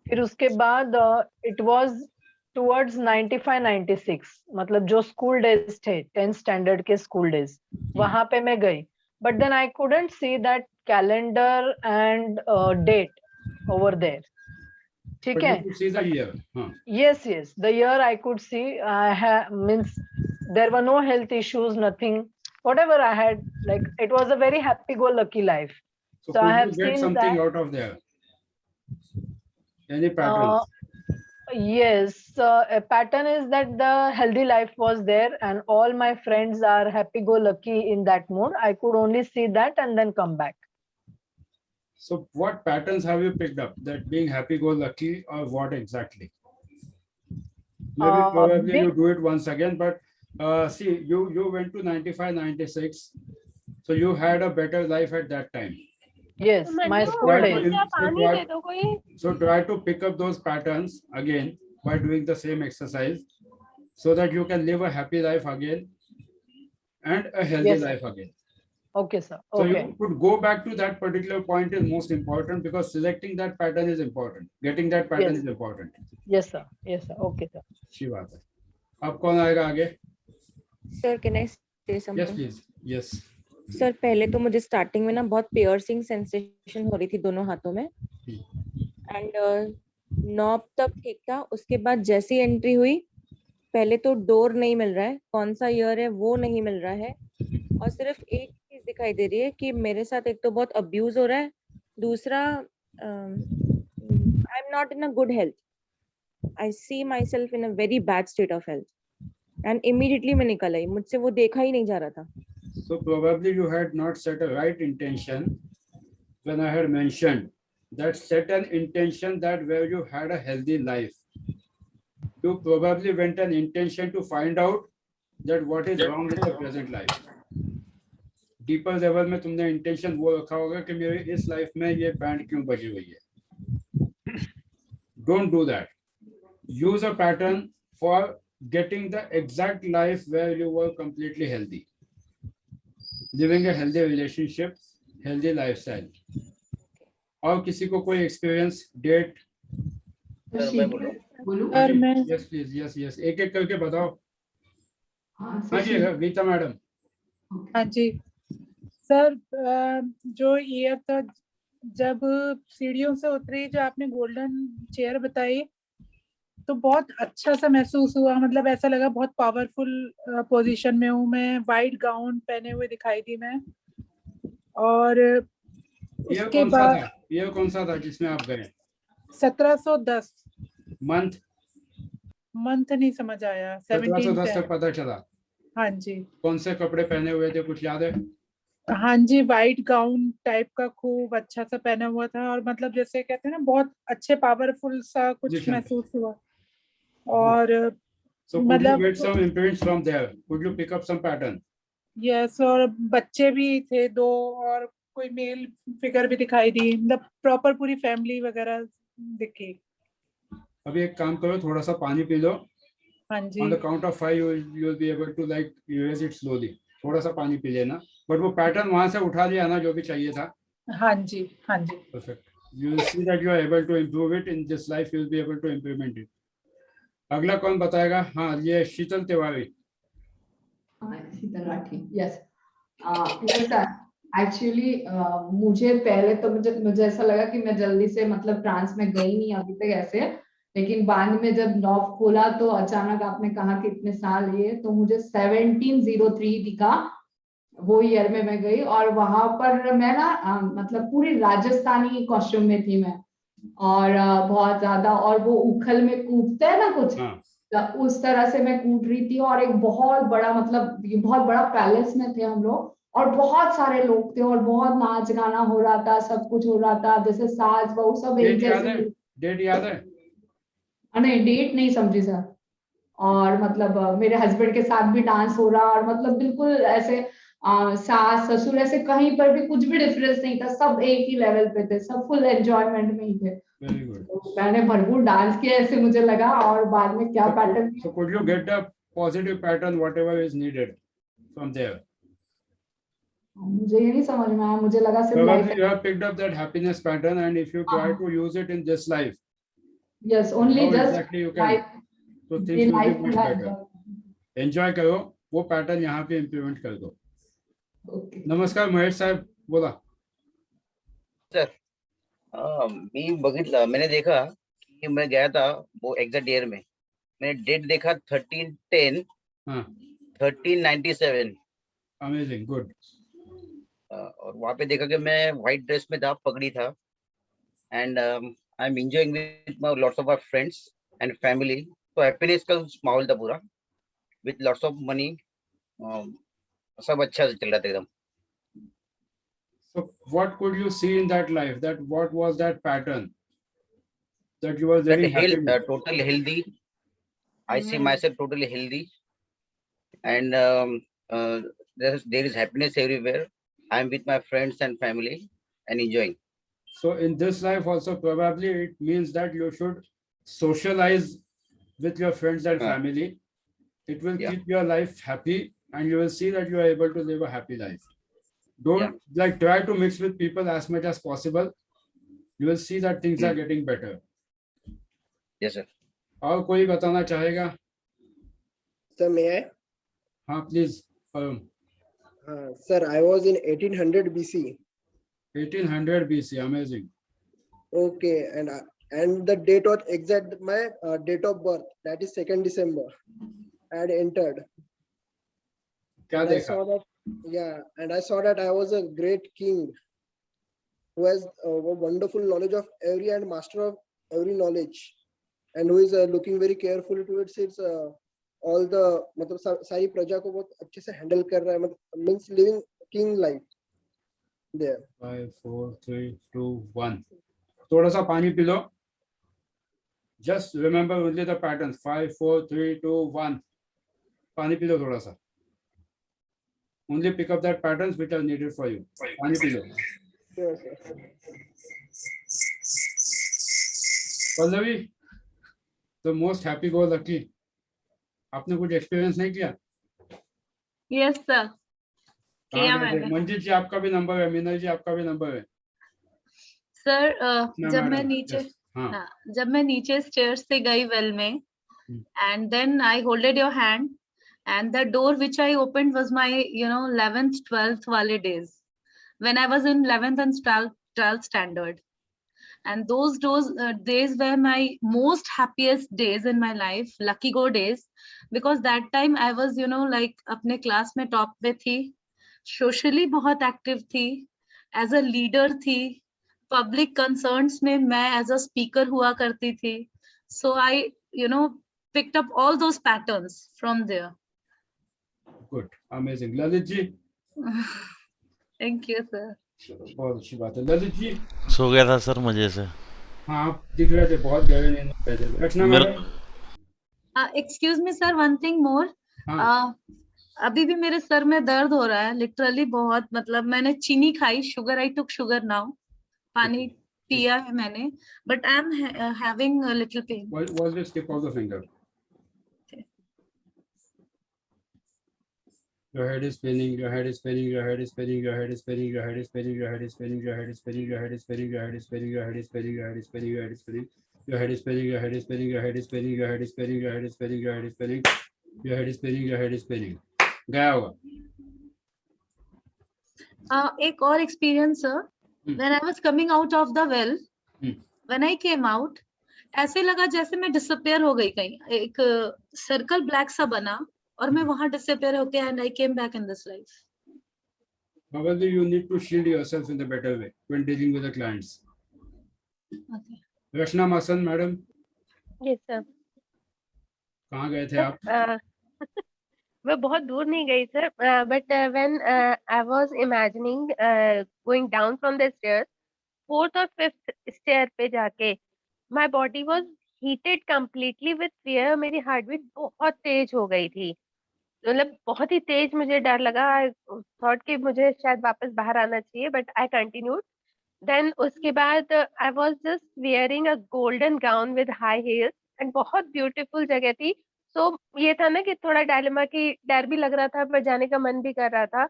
फिर उसके बाद इट वाज टुवर्ड्स 95-96, मतलब जो स्कूल डेज थे 10th स्टैंडर्ड के स्कूल डेज, वहां पे मैं गई. but then I couldn't see that calendar and date over there. But ठीक है? you could see the year. हाँ. Yes, yes. The year I could see, means there were no health issues, nothing. Whatever I had, like it was a very happy-go-lucky life. So So I could have you get seen something that. out of there? Any patterns? Yes, a pattern is that the healthy life was there and all my friends are happy-go-lucky in that mood. I could only see that and then come back. So what patterns have you picked up? That being happy-go-lucky, or what exactly? Maybe probably you do it once again, but see, you went to 95, 96, so you had a better life at that time. Yes, my school days. So try to pick up those patterns again by doing the same exercise, so that you can live a happy life again and a healthy Yes, sir. life again. Okay, sir. So Okay. you could go back to that particular point is most important, because selecting that pattern is important. Getting that pattern Yes. is important. Yes, sir. Yes, sir. Okay, sir. अच्छी बात है. अब कौन आएगा आगे? Sir can I से Yes, something? please. Yes. Sir पहले तो मुझे स्टार्टिंग में ना बहुत पियर्सिंग सेंसेशन हो रही थी दोनों हाथों में एंड नॉब तक ठीक था. उसके बाद जैसी एंट्री हुई, पहले तो डोर नहीं मिल रहा है, कौन सा ईयर है वो नहीं मिल रहा है, और सिर्फ एक चीज दिखाई दे रही है कि मेरे साथ एक तो बहुत अब्यूज हो रहा है, दूसरा I am not in a good health. I see myself in a very bad state of health and immediately मैं निकल आई. मुझसे वो देखा ही नहीं जा रहा था. So probably you had not set a right intention when I had mentioned that set an intention that where you had a healthy life. You probably went an intention to find out that what is wrong with the present life. Deeper level में तुमने intention वो रखा होगा कि मेरे इस life में ये band क्यों बजी हुई है. Don't do that. Use a pattern for getting the exact life where you were completely healthy. Living a healthy relationship, healthy lifestyle. और किसी को कोई experience, date? सर मैं Yes, please. Yes, yes. एक एक करके बताओ. हाँ हाँ जी, गीता मैडम. हाँ जी सर, जो ईयर था जब सीढ़ियों से उतरी, जो आपने गोल्डन चेयर बताई, तो बहुत अच्छा सा महसूस हुआ. मतलब ऐसा लगा बहुत पावरफुल पोजीशन में हूँ मैं. वाइट गाउन पहने हुए दिखाई दी मैं. और उसके बाद ईयर कौन सा था जिसमें आप गए? 1710. मंथ नहीं समझ आया. 1710 तक पता चला. हाँ जी. कौन से कपड़े पहने हुए थे, कुछ याद है? हाँ जी, वाइट गाउन टाइप का खूब अच्छा सा पहना हुआ था, और मतलब जैसे कहते हैं ना, बहुत अच्छे पावरफुल सा कुछ महसूस हुआ. और So could you get some imprints from there? Could you pick up some pattern? Yes, और बच्चे भी थे 2, और कोई मेल फिगर भी दिखाई दी. मतलब प्रॉपर पूरी फैमिली वगैरह दिखी. अभी एक काम करो, थोड़ा सा पानी पी लो. हाँ जी. On the count of 5 you will be able to like erase it slowly. थोड़ा सा पानी पी लेना. बट वो पैटर्न वहां से उठा लिया ना, जो भी चाहिए था. हाँ जी. हाँ जी. Perfect. You will see that you are able to improve it in this life. You will be able to implement it. अगला कौन बताएगा? हाँ, ये Sheetal Tiwari. Sheetal Rathi. Yes. Yes sir. Actually मुझे पहले तो मुझे ऐसा लगा कि मैं जल्दी से मतलब ट्रांस में गई नहीं अभी तक ऐसे, लेकिन बाद में जब नॉब खोला तो अचानक आपने कहा कि इतने साल ये, तो मुझे 1703 दिखा. वो ईयर में मैं गई, और वहां पर मैं ना मतलब पूरी राजस्थानी कॉस्ट्यूम में थी मैं, और बहुत ज्यादा, और वो उखल में कूदते हैं ना कुछ, उस तरह से मैं कूद रही थी. और एक बहुत बड़ा मतलब बहुत बड़ा पैलेस में थे हम लोग, और बहुत सारे लोग थे, और बहुत नाच गाना हो रहा था, सब कुछ हो रहा था, जैसे सास बहू सब एक जैसे. डेट याद है? नहीं, डेट नहीं समझी सर. और मतलब मेरे हस्बैंड के साथ भी डांस हो रहा, और मतलब बिल्कुल ऐसे सास ससुर ऐसे कहीं पर भी कुछ भी डिफरेंस नहीं था. सब एक ही लेवल पे थे, सब फुल एंजॉयमेंट में ही थे. तो मैंने भरपूर डांस किया ऐसे मुझे लगा. और बाद में क्या pattern. So could you get the positive pattern whatever is needed from there? मुझे ये नहीं समझ में आया. मुझे लगा सिर्फ Probably you have picked up that happiness pattern, and if you try to use it in this life, yes, only just exactly you can. So things will be much better. Enjoy करो, वो pattern यहाँ पे implement कर दो. Okay नमस्कार महेश साहेब, बोला. Sir मैंने देखा कि मैं गया था वो एग्जैक्ट ईयर में, मैंने डेट देखा 13/10 हाँ, 1397 अमेजिंग, गुड. और वहां पे देखा कि मैं व्हाइट ड्रेस में था, पगड़ी था, and I am enjoying with my lots of my friends and family. तो हैप्पीनेस का माहौल था पूरा, विद लॉट्स ऑफ मनी. सब अच्छा से चल रहा था एकदम. So what could you see in that life? That what was that pattern that you were That very happy health, with? totally healthy. I see myself totally healthy, and there is happiness everywhere. I am with my friends and family and enjoying. So in this life also probably it means that you should socialize with your friends and Huh. family. It will Yeah. keep your life happy and you will see that you are able to live a happy life. Don't like try to mix with people as much as possible. You will see that things are getting better. Yes, sir. और कोई बताना चाहेगा? Sir, may I? हाँ, please. Sir, I was in 1800 BC. 1800 BC, amazing. Okay, and the date was exact my date of birth. That is 2nd December. I had entered. क्या And I देखा? saw that, yeah, and I saw that I was a great king who has a wonderful knowledge of every and master of every knowledge, and who is looking very carefully towards its all the मतलब सारी प्रजा को बहुत अच्छे से handle कर रहा है, मतलब means living king life there. 5 4 3 2 1. थोड़ा सा पानी P low. Just remember only the patterns. 5 4 3 2 1. पानी पी लो थोड़ा सा. Only pick up that patterns which are needed for you. पानी P low. Sure, sir. Pallavi, the most happy go lucky. आपने कुछ experience नहीं किया? यस सर, किया कहाँ गए थे? मैंने. मंजित जी आपका भी नंबर है, मीनल जी आपका भी नंबर है. सर जब मैं मैडम, नीचे yes, हाँ. हाँ, जब मैं नीचे स्टेयर्स से गई वेल में, and then I holded your hand, and the door which I opened was my 11th 12th वाले days, when I was in 11th and 12th standard. And those days were my most happiest days in my life, lucky go days, because that time I was like अपने class में top पे थी, socially बहुत active थी, as a leader थी, public concerns में मैं as a speaker हुआ करती थी. सो आई picked up all those patterns from there. Good, amazing. Lalit ji. Thank you sir. बहुत अच्छी बात है. ललित जी. सो गया था सर मजे से. हाँ, आप दिख रहे थे बहुत गहरे नींद में बैठे थे. Rachna madam. Excuse me sir, one thing more. अभी भी मेरे सर में दर्द हो रहा है लिटरली बहुत, मतलब मैंने चीनी खाई, शुगर, आई टुक शुगर नाउ, पानी पिया है मैंने, but I am having a little pain. Was the tip of the finger? Your head is spinning, your head is spinning, your head is spinning, your head is spinning, your head is spinning, your head is spinning, your head is spinning, your head is spinning, your head is spinning, your head is spinning, your head is spinning, your head is spinning, your head is spinning, your head is spinning, your head is spinning, your head is spinning, your head is spinning, your head is spinning, your head is spinning, your head is spinning. गया होगा. एक और experience sir, when I was coming out of the well, when I came out, ऐसे लगा जैसे मैं disappear हो गई कहीं, एक सर्कल ब्लैक सा बना और मैं वहां डिसअपियर होके, and I came back in this life. Probably you need to shield yourself in the better way when dealing with the clients. Okay. Rachna मासन मैडम. Yes sir. कहाँ गए थे आप? मैं बहुत दूर नहीं गई sir, but when I was imagining going down from the stairs, 4th और 5th स्टेयर पे जाके, my body was heated completely with fear. मेरी हार्ट बीट बहुत तेज हो गई थी, मतलब बहुत ही तेज. मुझे डर लगा, थॉट कि मुझे शायद वापस बाहर आना चाहिए, बट आई कंटिन्यूड. देन उसके बाद I was just wearing a golden gown with high heels, and बहुत ब्यूटीफुल जगह थी. सो ये था ना कि थोड़ा डायलेमा की, डर भी लग रहा था पर जाने का मन भी कर रहा था,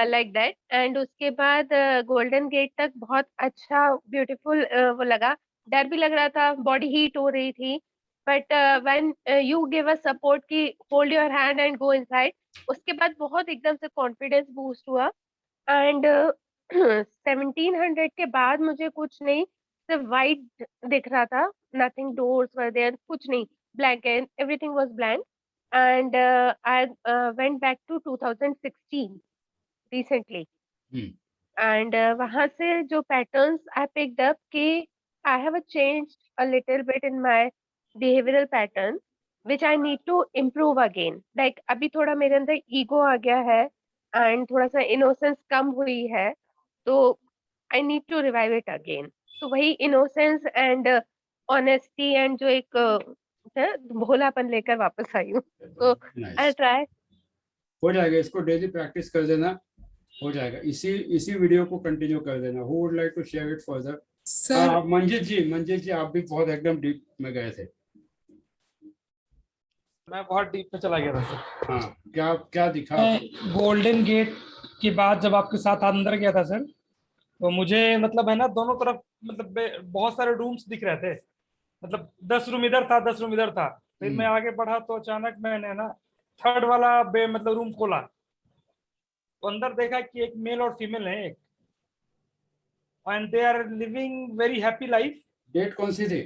लाइक दैट. एंड उसके बाद गोल्डन गेट तक बहुत अच्छा ब्यूटीफुल वो लगा. डर भी लग रहा था, बॉडी हीट हो रही थी, but when you give a support की hold your hand and go inside, उसके बाद बहुत एकदम से कॉन्फिडेंस बूस्ट हुआ एंड 1700 के बाद मुझे कुछ नहीं, सिर्फ वाइट दिख रहा था, नथिंग डोर्स वर देयर, कुछ नहीं, blank and everything was blank and I went back to 2016 recently and वहां से जो patterns I picked up कि I have changed a little bit in my behavioral pattern which I need to improve again. Like अभी थोड़ा मेरे अंदर ego आ गया है and थोड़ा सा innocence कम हुई है, तो I need to revive it again. तो वही innocence and honesty and जो एक भोलापन लेकर वापस आई हूँ, तो I'll try. हो जाएगा, इसको डेली प्रैक्टिस कर देना, हो जाएगा। इसी वीडियो को कंटिन्यू कर देना। Who would like to share it further? Sir Manjit ji आप भी बहुत एकदम डीप में गए थे। मैं बहुत डीप में चला गया था सर। हाँ, क्या दिखा? मैं गोल्डन गेट के बाद जब आपके साथ अंदर गया था सर, तो मुझे मतलब है ना दोनों तरफ मतलब बहुत सारे रूम्स दिख रहे थे, मतलब 10 रूम इधर था 10 रूम इधर था। फिर मैं आगे बढ़ा तो अचानक मैंने ना थर्ड वाला मतलब रूम खोला, तो अंदर देखा कि एक मेल और फीमेल है एक, and they are living very happy life. Date कौन सी थी?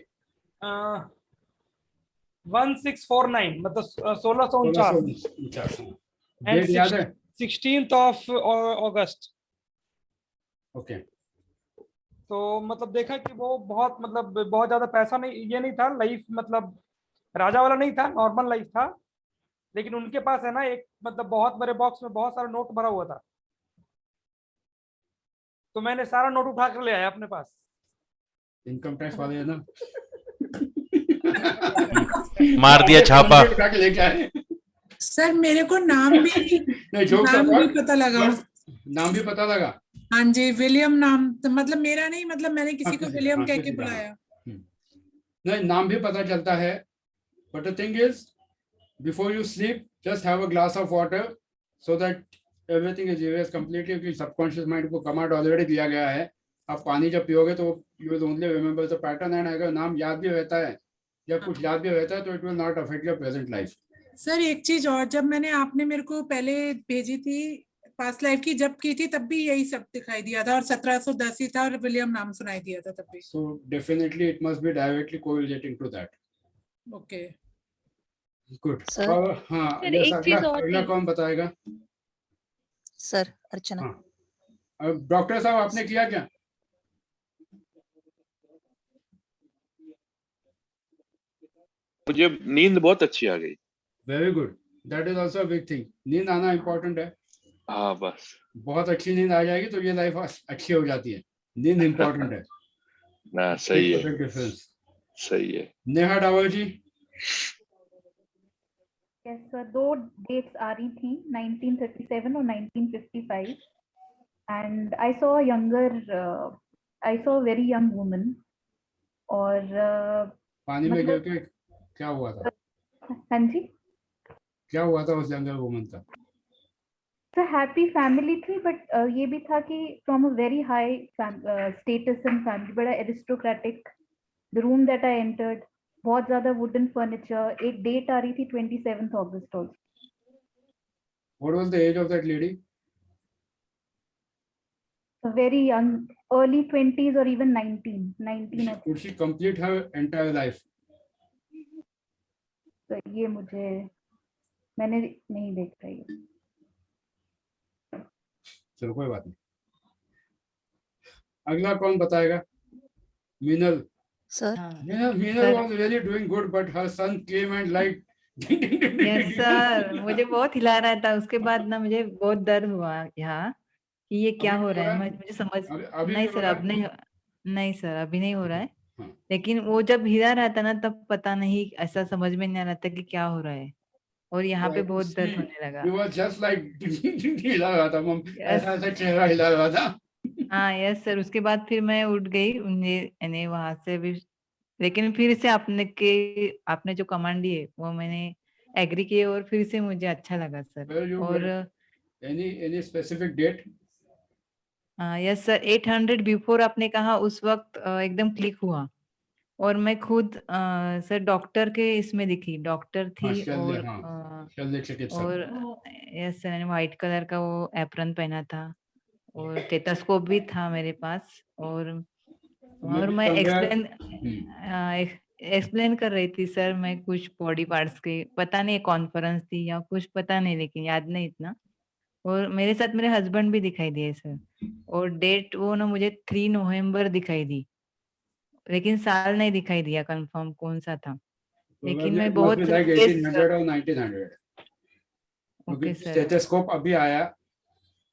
1649 मतलब 1649। डेट याद है? 16th of August। ओके। तो मतलब देखा कि वो बहुत मतलब बहुत ज्यादा पैसा नहीं, ये नहीं था लाइफ, मतलब राजा वाला नहीं था, नॉर्मल लाइफ था, लेकिन उनके पास है ना एक मतलब बहुत बड़े बॉक्स में बहुत सारा नोट भरा हुआ था, तो मैंने सारा नोट उठा कर ले आया अपने पास। इनकम टैक्स वाले है ना, मार दिया छापा। लेके आए। सर मेरे को नाम भी पता लगा। नाम भी पता लगा? हाँ जी, विलियम नाम, तो मतलब मेरा नहीं, मतलब मैंने किसी को विलियम कह के बुलाया। नहीं, नाम भी पता चलता है, but the thing is before you sleep just have a glass of water so that everything is erased completely, क्योंकि सबकॉन्शियस माइंड को कमांड ऑलरेडी दिया गया है। आप पानी जब पियोगे तो you will only remember the pattern, and अगर नाम याद भी रहता है या कुछ याद भी रहता है तो it will not affect your present life. Sir एक चीज और, जब मैंने आपने मेरे को पहले भेजी थी पास्ट लाइफ की, जब की थी तब भी यही सब दिखाई दिया था और 1710 ही था और विलियम नाम सुनाई दिया था तब भी। So definitely it must be directly correlating to that. Okay good. हाँ, अगला कौन बताएगा? सर अर्चना। हाँ, डॉक्टर साहब आपने किया क्या? मुझे नींद बहुत अच्छी आ गई। Very good, that is also a big thing. नींद आना इम्पोर्टेंट है। हाँ, बस बहुत अच्छी नींद आ जाएगी तो ये लाइफ अच्छी हो जाती है। नींद इम्पोर्टेंट है ना। सही है, डिफरेंस। सही है। नेहा डावर जी। यस सर, 2 डेट्स आ रही थी, 1937 और 1955, and I saw very young woman. और पानी में गिर के क्या हुआ था? हाँ जी, क्या हुआ था उस यंगर वुमन का? सर हैप्पी फैमिली थी, बट ये भी था कि from a very high status in family, बड़ा aristocratic. The room that I entered, बहुत ज्यादा वुडन फर्नीचर। एक डेट आ रही थी 27th August also. What was the age of that lady? Very young, early 20s or even 19 or Could she complete her entire life? तो ये मैंने नहीं देख पाई। चलो कोई बात नहीं। अगला कौन बताएगा? Meenal. Sir. Meenal was really doing good, but her son came and like yes sir, मुझे बहुत हिला रहा था। उसके बाद ना मुझे बहुत दर्द हुआ यहाँ कि ये क्या हो रहा है, मुझे समझ नहीं सर, अब नहीं सर, अभी नहीं हो रहा है। लेकिन वो जब हिला रहा था ना तब पता नहीं, ऐसा समझ में नहीं आ रहा था कि क्या हो रहा है, और यहाँ पे बहुत दर्द होने लगा। You were just like हिला रहा था मम, ऐसा चेहरा हिला रहा था। हाँ यस सर, उसके बाद फिर मैं उठ गई उन्हें वहां से भी, लेकिन फिर से आपने जो कमांड दिए वो मैंने एग्री किए और फिर से मुझे अच्छा लगा सर। और any specific date? Yes sir, 800 before आपने कहा उस वक्त एकदम क्लिक हुआ, और मैं खुद सर डॉक्टर के इसमें दिखी, डॉक्टर थी और शल्य चिकित्सक। और यस सर, मैंने व्हाइट कलर का वो एप्रन पहना था और स्टेथोस्कोप भी था मेरे पास। और मैं एक्सप्लेन कर रही थी सर, मैं कुछ बॉडी पार्ट्स के, पता नहीं कॉन्फ्रेंस थी या कुछ, पता नहीं, लेकिन याद नहीं इतना। और मेरे साथ मेरे हस्बैंड भी दिखाई दिए सर, और डेट वो ना मुझे 3 नवंबर दिखाई दी, लेकिन साल नहीं दिखाई दिया कंफर्म कौन सा था। लेकिन मैं बहुत like 1800 और 1900 ओके सर। स्टेथोस्कोप अभी आया।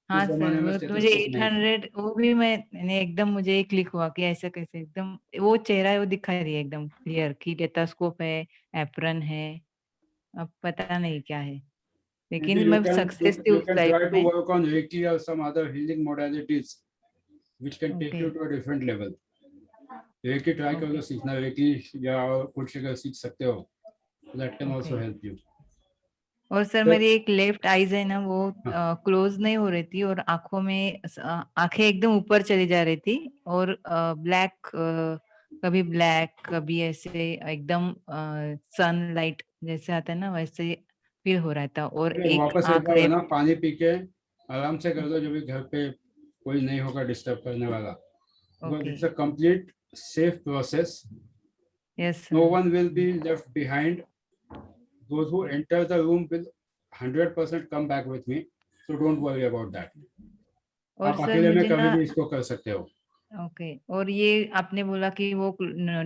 हाँ उस सर, जमाने में वो तो मुझे स्टेथोस्कोप नहीं था। 800 वो भी मैंने एकदम, मुझे क्लिक हुआ कि ऐसा कैसे, एकदम वो चेहरा वो दिखाई दिया एकदम क्लियर कि स्टेथोस्कोप है, एप्रन है, अब पता नहीं क्या है, Maybe लेकिन मैं सक्सेस थी you उस can लाइफ try to में। work on Reiki or some other healing modalities which can take Okay. you to a different level. Reiki try करो सीखना, Reiki या कुछ अगर सीख सकते हो, that can also Okay. help you. और सर मेरी एक लेफ्ट आईज है ना, वो क्लोज नहीं हो रही थी, और आंखों में आंखें एकदम ऊपर चली जा रही थी, और ब्लैक, कभी ब्लैक कभी ऐसे एकदम सनलाइट जैसे आता है ना, वैसे फील हो रहा था। और एक वापस एक आंख बार ना पानी पी के आराम से कर दो, जो भी घर पे कोई नहीं होगा डिस्टर्ब करने वाला। Because it's a complete safe process. Yes, sir. No one will be left behind. Those who enter the room will 100% come back with me. So don't worry about that. और आप सर अकेले में मुझे कभी ना, भी इसको कर सकते हो। ओके, और ये आपने बोला कि वो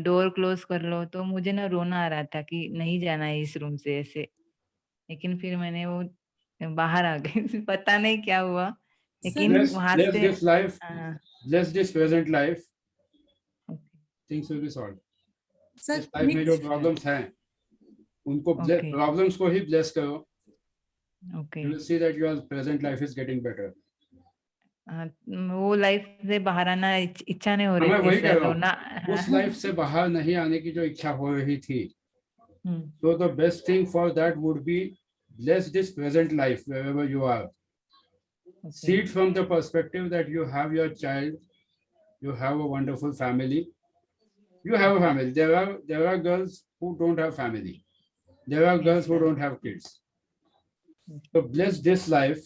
डोर क्लोज कर लो, तो मुझे ना रोना आ रहा था कि नहीं जाना है इस रूम से ऐसे, लेकिन फिर मैंने वो बाहर आ गई पता नहीं क्या हुआ, लेकिन वहां Bless से this life, bless this present life. Things will be solved. इस लाइफ में जो प्रॉब्लम्स हैं, उनको प्रॉब्लम्स को ही ब्लेस करो. You will see that your present life is getting better. वो लाइफ से बाहर आना इच्छा नहीं हो मैं रही वही थी कह सर, रहा हूँ, रोना। उस लाइफ से बाहर नहीं आने की जो इच्छा हो रही थी, so the best thing for that would be bless this present life wherever you are. See it from the perspective that you have your child, you have a wonderful family. You have a family. There are girls who don't have family. There are girls who don't have kids. So bless this life.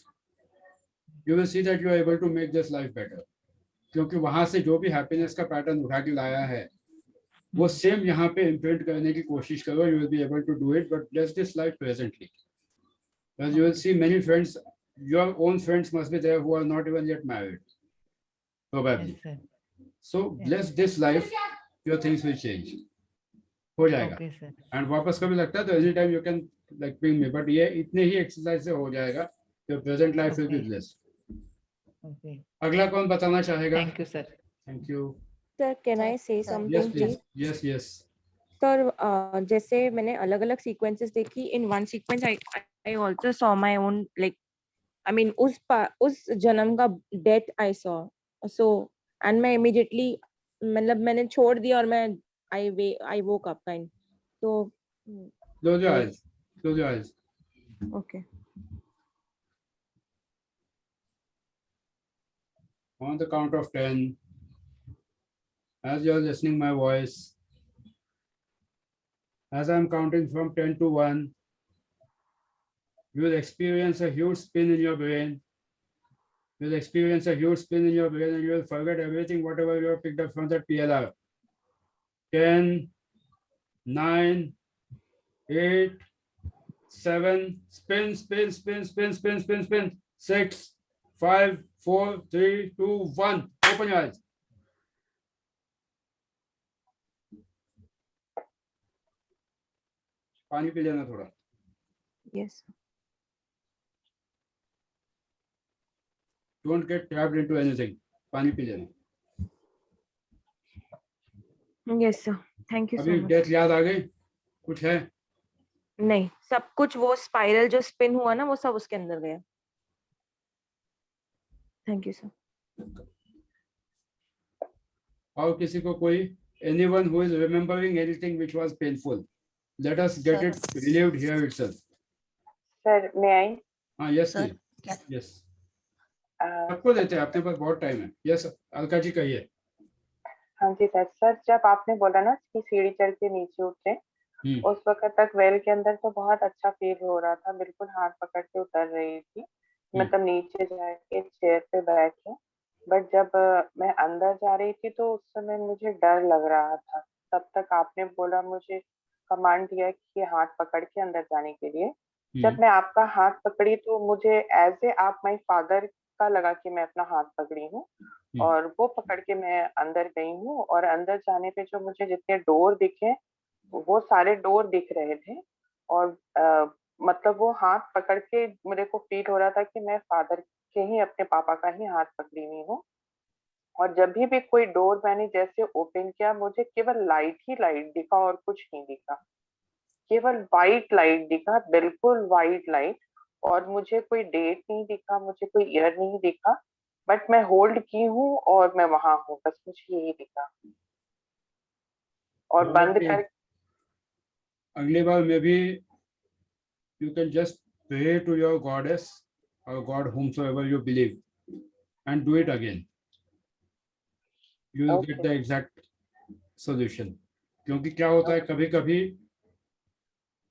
You will see that you are able to make this life better. क्योंकि वहां से जो भी happiness का pattern उठा के लाया है, वो सेम यहाँ पे इम्प्रिंट करने की कोशिश करो. You will be able to do it, but bless this life presently. Because you will see many friends, your own friends must be there who are not even yet married, probably. Yes, So bless this life. Your things will change. हो जाएगा. Okay, sir. And वापस कभी लगता है तो any time you can like ping me. But ये इतने ही exercise से हो जाएगा. Your present life will be blessed. Okay. अगला कौन बताना चाहेगा? Thank you, sir. Thank you. Sir, can I say something, Yes, please. please? Yes. Sir, जैसे मैंने अलग-अलग sequences देखी, in one sequence I also saw my own, like, I mean उस जन्म का death I saw. So and मैं immediately, मतलब मैंने छोड़ दिया और मैं I woke up kind. So Close your eyes. Close your eyes. Okay. On the count of 10, as you are listening my voice, as I am counting from 10 to 1, you will experience a huge spin in your brain. You will experience a huge spin in your brain and you will forget everything, whatever you have picked up from that PLR. 10, 9, 8, 7, spin, spin, spin, spin, spin, spin, spin. 6, 5, 4, 3, 2, 1. Open your eyes. पानी P लेना थोड़ा. Yes. Don't get trapped into anything. पानी P लेना. Yes, sir. Thank you so अभी much. Death याद आ गई? कुछ है? नहीं, सब कुछ वो स्पाइरल जो स्पिन हुआ ना, वो सब उसके अंदर गया. Thank you, sir. और किसी को कोई, anyone who is remembering anything which was painful, let us get it relieved here itself. Sir, may I? हाँ, yes, please. Yes. सबको देते हैं, अपने पास बहुत टाइम है. Yes, अलका जी कहिए. हाँ जी सर. सर, जब आपने बोला ना कि सीढ़ी चढ़ के नीचे उतरे, उस वक्त तक वेल के अंदर तो बहुत अच्छा फील हो रहा था, बिल्कुल हाथ पकड़ के उतर रही थी, मतलब नीचे जाके चेयर पे बैठ के। बट जब मैं अंदर जा रही थी तो उस समय मुझे डर लग रहा था। तब तक आपने बोला, मुझे कमांड दिया कि हाथ पकड़ के अंदर जाने के लिए। जब मैं आपका हाथ पकड़ी तो मुझे एज ए आप माई फादर का लगा कि मैं अपना हाथ पकड़ी हूँ, और वो पकड़ के मैं अंदर गई हूँ। और अंदर जाने पे जो मुझे जितने डोर दिखे वो सारे डोर दिख रहे थे, और मतलब वो हाथ पकड़ के मेरे को फील हो रहा था कि मैं फादर के ही, अपने पापा का ही हाथ पकड़ी हुई हूँ। और जब भी कोई डोर मैंने जैसे ओपन किया, मुझे केवल लाइट ही लाइट दिखा और कुछ नहीं दिखा, केवल वाइट लाइट दिखा, बिल्कुल वाइट लाइट। और मुझे कोई डेट नहीं दिखा, मुझे कोई ईयर नहीं दिखा, बट मैं होल्ड की हूँ और मैं वहां हूँ, बस मुझे यही दिखा। और बंद कर अगली बार में भी you can just pray to your goddess or God whomsoever you believe and do it again. You will get the exact solution. क्योंकि क्या होता है कभी कभी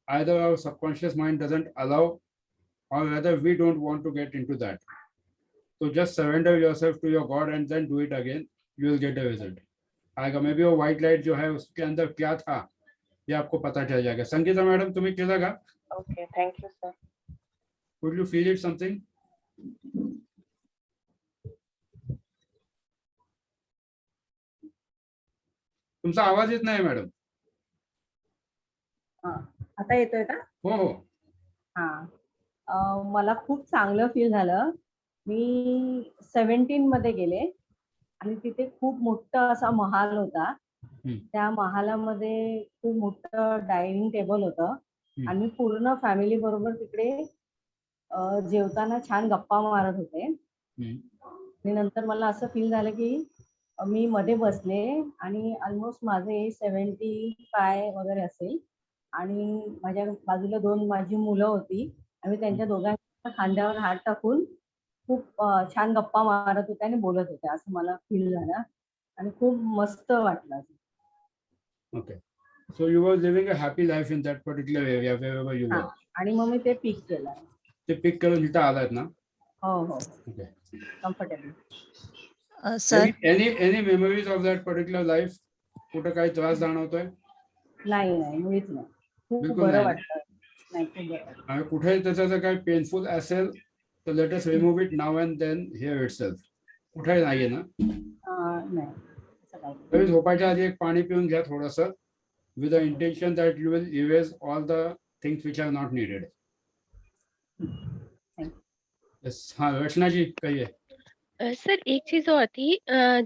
either our subconscious mind doesn't allow or rather we don't want to get into that. So just surrender yourself to your God and then do it again. You will get a result. आएगा मे भी वो white light जो है उसके अंदर क्या था ये आपको पता चल जाएगा। संगीता मैडम तुम्हें क्या लगा? Okay, thank you sir. Could you feel it something? तुमचा आवाज येत नाही मॅडम. आता येतोय का? हो हो. मला खूप चांगलं फील झालं. मी 17 मध्ये गेले आणि तिथे खूप मोठा असा महाल होता. त्या महालामध्ये खूप मोठं डायनिंग टेबल होतं आणि पूर्ण फॅमिली बरोबर तिकडे जेवताना छान गप्पा मारत होते. आणि नंतर मला असं फील झालं की मी मध्ये बसले आणि ऑलमोस्ट माझे 75 वगैरे असेल आणि माझ्या बाजूला 2 माझी मुलं होती आणि त्यांच्या दोघांच्या खांद्यावर हात टाकून खूप छान गप्पा मारत होते आणि बोलत होते, असं मला फील झालं आणि खूप मस्त वाटलं. Okay. So you were living a happy life in that particular area wherever you were. आणि मग मी ते पिक केलं. ते पिक करून इथं आलात ना? हो हो. Okay. Comfortable. Sir any memories of that particular life? कुठं काही त्रास जाणवतोय? नाही नाही मुळीच नाही. खूप बिलकुल बरं नाही. वाटतं. नाही खूप बरं. आणि कुठे त्याचं जर काही पेनफुल असेल तर let us remove it now and then here itself. कुठे नाहीये ना? नाही. तरी झोपायच्या आधी एक पाणी पिऊन घ्या थोडंसं with the intention that you will erase all the things which are not needed. Yes, हाँ रचना जी कहिए. सर एक चीज और थी,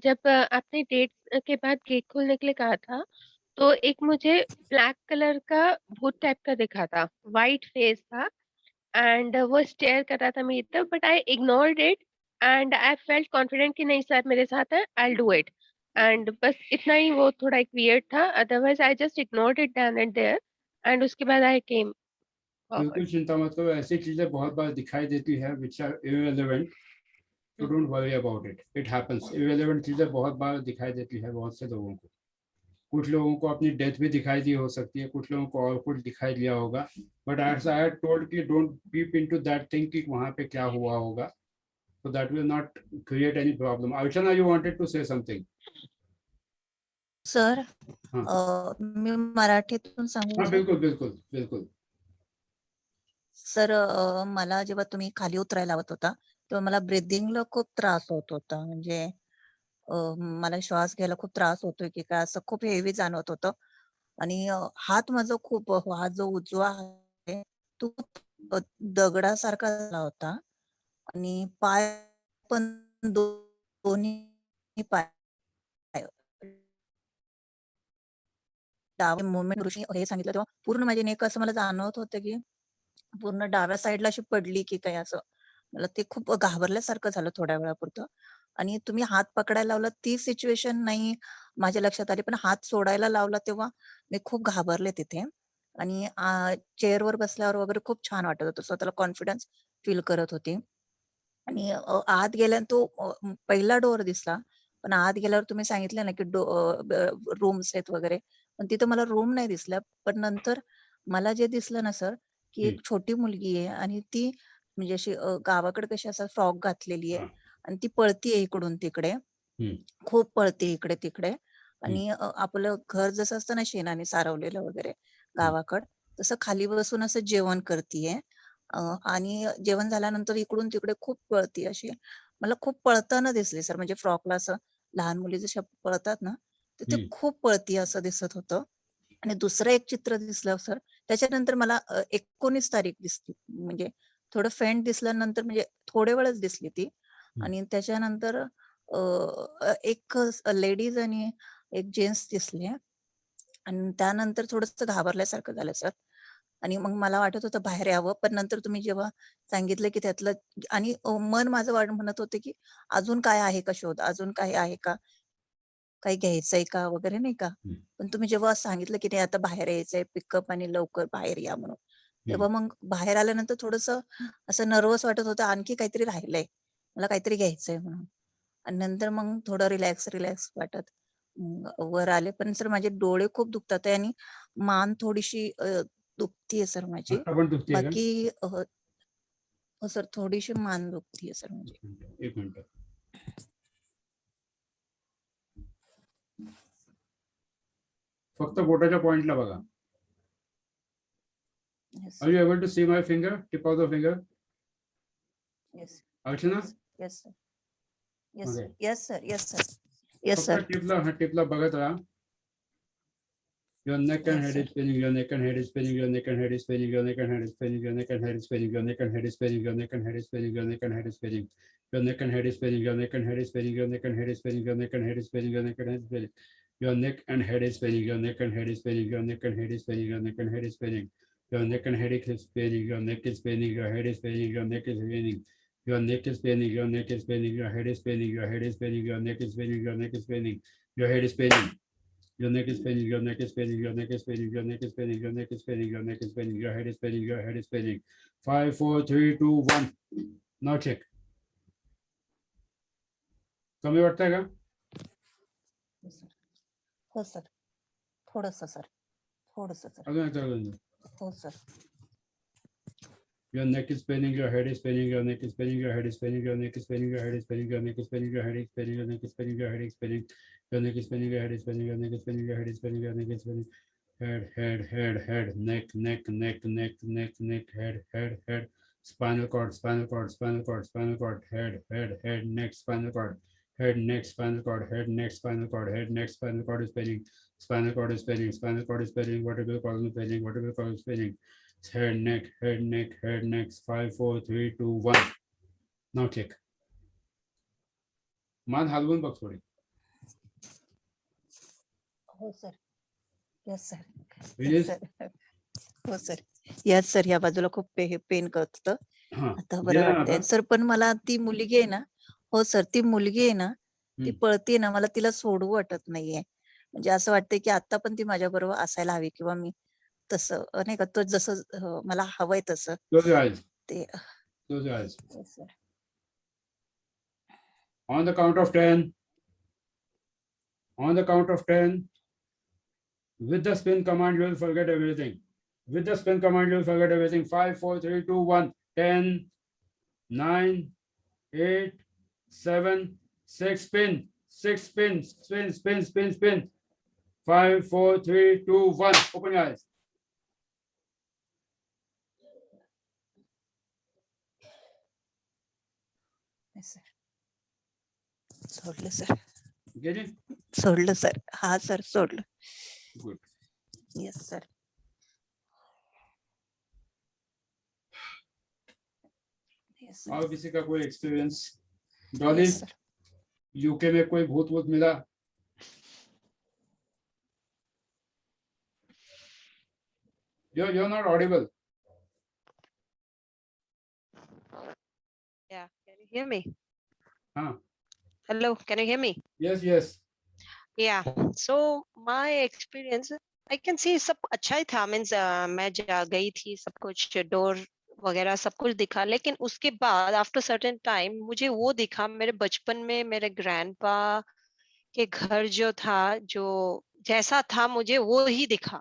जब आपने डेट के बाद गेट खोलने के लिए कहा था तो एक मुझे ब्लैक कलर का भूत टाइप का दिखा था, वाइट फेस था एंड वो स्टेयर कर रहा था मेरी तरफ, but I ignored it and I felt confident कि नहीं सर मेरे साथ है, आई डू इट। एंड बस इतना ही, वो थोड़ा एक वियर्ड था, otherwise I just ignored it then and there एंड उसके बाद आई केम बिल्कुल चिंता मत करो, ऐसी चीजें बहुत बार दिखाई देती है which are irrelevant. So don't worry about it. It happens. Irrelevant चीजें बहुत बार दिखाई देती है बहुत से लोगों को. कुछ लोगों को अपनी डेथ भी दिखाई दी हो सकती है, कुछ लोगों को और कुछ दिखाई दिया होगा. But as I had told कि don't peep into that thing कि वहाँ पे क्या हुआ होगा. So that will not create any problem. Archana, you wanted to say something. Sir मी मराठीतून सांगू? हाँ बिल्कुल बिल्कुल बिल्कुल. सर मला जेव्हा तुम्ही खाली उतरायला लावत होता तेव्हा मला ब्रीदिंगला खूप त्रास होत होता, म्हणजे मला श्वास घ्यायला खूप त्रास होतोय की काय असं खूप हेवी जाणवत होतं. आणि हात माझा खूप, हा जो उजवा आहे तो दगडासारखा झाला होता आणि पाय पण दोन्ही पाय डावे मुवमेंट हे सांगितलं तेव्हा पूर्ण माझी नेक असं मला जाणवत होतं की पूर्ण डाव्या साईडला अशी पडली की काय, असं मला ते खूप घाबरल्यासारखं झालं थोड्या वेळापुरतं. आणि तुम्ही हात पकडायला लावला ती सिच्युएशन नाही माझ्या लक्षात आली, पण हात सोडायला लावला तेव्हा मी खूप घाबरले तिथे. आणि चेअरवर बसल्यावर वगैरे खूप छान वाटत होतं, स्वतःला कॉन्फिडन्स फील करत होती. आणि आत गेल्यानंतर तो पहिला डोअर दिसला पण आत गेल्यावर तुम्ही सांगितलं ना की रूम्स आहेत वगैरे, पण तिथं मला रूम नाही दिसल्या. पण नंतर मला जे दिसलं ना सर, की एक छोटी मुलगी आहे आणि ती म्हणजे अशी गावाकडे कशी असा फ्रॉक घातलेली आहे आणि ती पळतीये इकडून तिकडे, खूप पळते इकडे तिकडे. आणि आपलं घर जसं असतं ना शेणाने सारवलेलं वगैरे गावाकड, तसं खाली बसून असं जेवण करतीये. आणि जेवण झाल्यानंतर इकडून तिकडे खूप पळती अशी. मला खूप पळताना दिसली सर, म्हणजे फ्रॉकला असं लहान मुली जशा पळतात ना, तर ते खूप पळती असं दिसत होतं. आणि दुसरं एक चित्र दिसलं सर, त्याच्यानंतर मला 19 तारीख दिसली, म्हणजे थोडं फेंट दिसल्यानंतर म्हणजे थोडे वेळच दिसली ती. आणि त्याच्यानंतर एक लेडीज आणि एक जेंट्स दिसले आणि त्यानंतर थोडंसं घाबरल्यासारखं झालं सर. आणि मग मला वाटत होतं बाहेर यावं, पण नंतर तुम्ही जेव्हा सांगितलं की त्यातलं आणि मन माझं म्हणत होतं की अजून काय आहे का शोध, अजून काही आहे का, काही घ्यायचंय का वगैरे नाही का. पण तुम्ही जेव्हा सांगितलं की नाही आता बाहेर यायचंय, पिकअप आणि लवकर बाहेर या म्हणून, तेव्हा मग बाहेर आल्यानंतर थोडंसं असं नर्वस वाटत होतं, आणखी काहीतरी राहिलंय, मला काहीतरी घ्यायचंय म्हणून. आणि नंतर मग थोडं रिलॅक्स वाटत वर आले. पण सर माझे डोळे खूप दुखतात आहे आणि मान थोडीशी दुखतीये सर माझी. आता पण दुखतीये का? बाकी हो सर, थोडीशी मान दुखतीये सर माझी. एक मिनिट. फक्त बोटाच्या पॉइंटला बघा. Yes, Are you able to see my finger? Tip of the finger? yes, Archana? yes sir, yes Okay. sir, yes sir, yes sir, yes sir, फक्त टिपला बघत राहा. Your neck and yes head sir, is spinning, your neck and head is spinning, your neck and head is spinning, your neck and head is spinning, your neck and head is spinning, your neck and head is spinning, your neck and head is spinning, your neck and head is spinning, your neck and head is spinning, your neck and head is spinning, your neck and head is spinning, your neck and head is spinning, your neck and head is spinning, your neck and head is spinning, your neck and head is spinning, your neck and head is spinning, your neck and head is spinning, your neck and head is spinning, your neck is spinning, your head is spinning, your neck is spinning, your neck is spinning, your neck is spinning, your head is spinning, your head is spinning, your neck is spinning, your neck is spinning, your head is spinning. Your neck is spinning, your neck is spinning, your neck is spinning, your neck is spinning, your neck is spinning, your neck is spinning, your head is spinning, your head is spinning. 5, 4, 3, 2, 1. Now check. कमी वाटतंय का? हो sir, थोडंसं sir, थोडंसं sir, अजून एकदा अजून. हो sir. Your neck is spinning, your head is spinning, your neck is spinning, your head is spinning, your neck is spinning, your head is spinning, your neck is spinning, your head is spinning, your neck is spinning, your head is spinning, your neck is spinning, your head is spinning, your neck is spinning, your head is spinning, your neck is spinning, head, neck, head, spinal cord, head, neck, spinal cord, head, neck, spinal cord, head, neck, spinal cord, head, neck, spinal cord is spinning, spinal cord is spinning, vertebral column is spinning, vertebral column is spinning. Head, neck, 5, 4, 3, 2, 1. Now check. मान हलवून बघ थोडी. हो sir, yes sir, Yes. Yes sir, हो sir, yes sir. या बाजूला खूप pen करत होतं, हाँ, आता बरं गेलं ना वाटतंय आता? सर. पण मला ती मुलगी आहे ना, हो सर, ती मुलगी आहे ना, ती पळते ना, मला तिला सोडू वाटत नाहीये. म्हणजे असं वाटतंय की आता पण ती माझ्या बरोबर असायला हवी, किंवा मी तसं नाही का, तो जसं मला हवंय तसं Close your eyes. ते. Close your eyes. Yes sir. On the count of 10. On the count of 10. With the spin command, you will forget everything. With the spin command, you will forget everything. 5, 4, 3, 2, 1. 10, 9, 8, 7, 6, spin. 6, spin. 5, 4, 3, 2, 1. Open your eyes. Yes sir. सोडलं sir, Get it? सोडलं sir. हा sir, सोडलं. Good. Yes sir. Yes और sir. किसी का कोई experience? Dolly, yes sir. UK में कोई भूत मिला? You're not audible. Yeah, can you hear me? हाँ. Hello, can you hear me? Yes, yes. Yeah, so my experience, I can see सब अच्छा ही था, मीन्स मैं गई थी, सब कुछ डोर वगैरह सब कुछ दिखा, लेकिन उसके बाद आफ्टर सर्टेन टाइम मुझे वो दिखा मेरे बचपन में मेरे ग्रैंडपा कि घर जो था, जो जैसा था मुझे वो ही दिखा,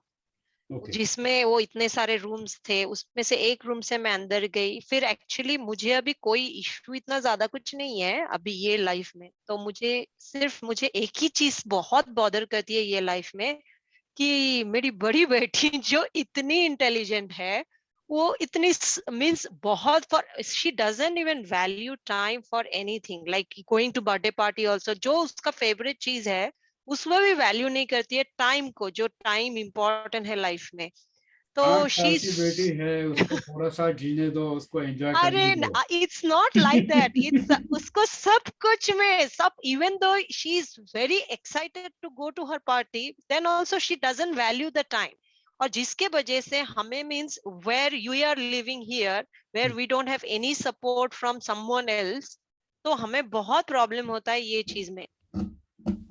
जिसमें वो इतने सारे रूम्स थे, उसमें से एक रूम से मैं अंदर गई। फिर एक्चुअली मुझे अभी कोई इश्यू इतना ज्यादा कुछ नहीं है अभी ये लाइफ में, तो मुझे एक ही चीज बहुत बॉदर करती है ये लाइफ में, कि मेरी बड़ी बेटी जो इतनी इंटेलिजेंट है, वो इतनी मीन्स बहुत, for she doesn't even value time for anything, like going to birthday party also, जो उसका फेवरेट चीज है उसमें भी वैल्यू नहीं करती है टाइम को, जो टाइम इम्पोर्टेंट है लाइफ में। तो 8 साल शी की बेटी है, उसको थोड़ा सा जीने दो, उसको एंजॉय अरे करने दो। It's not like that, it's उसको सब कुछ में सब, even though she is very excited to go to her party, then also she doesn't value the time. और जिसके वजह से हमें means where you are living here, where we don't have any support from someone else, तो हमें बहुत problem होता है ये चीज में।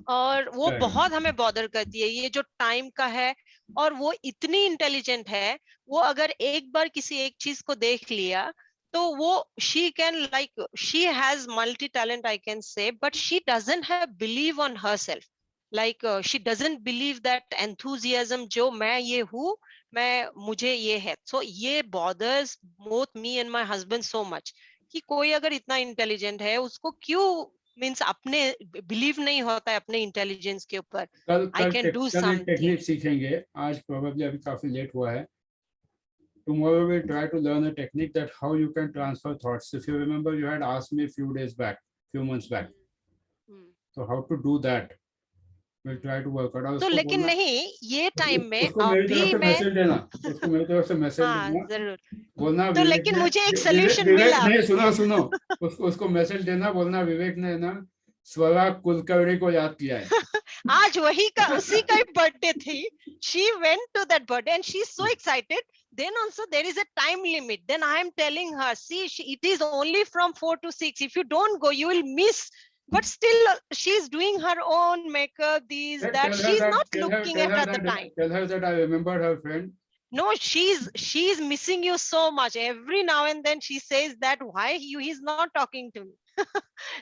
और वो बहुत हमें बॉदर करती है ये जो टाइम का है। और वो इतनी इंटेलिजेंट है, वो अगर एक बार किसी एक चीज को देख लिया तो वो she can like she has multi talent I can से, but she doesn't have believe on herself, like she doesn't believe that enthusiasm जो मैं ये हूँ, मुझे ये है। सो ये bothers both me and my husband so much, कि कोई अगर इतना इंटेलिजेंट है उसको क्यों मीन्स अपने बिलीव नहीं होता है अपने इंटेलिजेंस के ऊपर, आई कैन डू कल एक समथिंग। टेक्निक सीखेंगे, आज प्रोबेबली अभी काफी लेट हुआ है। Tomorrow we'll try to learn a technique that how you can transfer thoughts. If you remember, you had asked me a few months back. So how to do that? We'll try to work out. तो लेकिन नहीं ये time में उसको मेरी तरफ अभी से मैं मैसेज देना, उसको मेरी तरफ से मैसेज हाँ देना, जरूर। बोलना तो विवेक लेकिन ने मुझे एक सोल्यूशन मिला। नहीं सुनो उसको मैसेज देना, बोलना विवेक ने ना स्वरा कुलकर्णी को याद किया है। आज उसी का ही बर्थडे थी। She went to that birthday and she's so excited. Then also there is a time limit. Then I am telling her, see, it is only from 4 to 6. If you don't go, you will miss. But still, she's doing her own makeup, that. She's not looking at the time. Tell her that I remembered her friend. No, she's missing you so much. Every now and then she says that why he's not talking to me.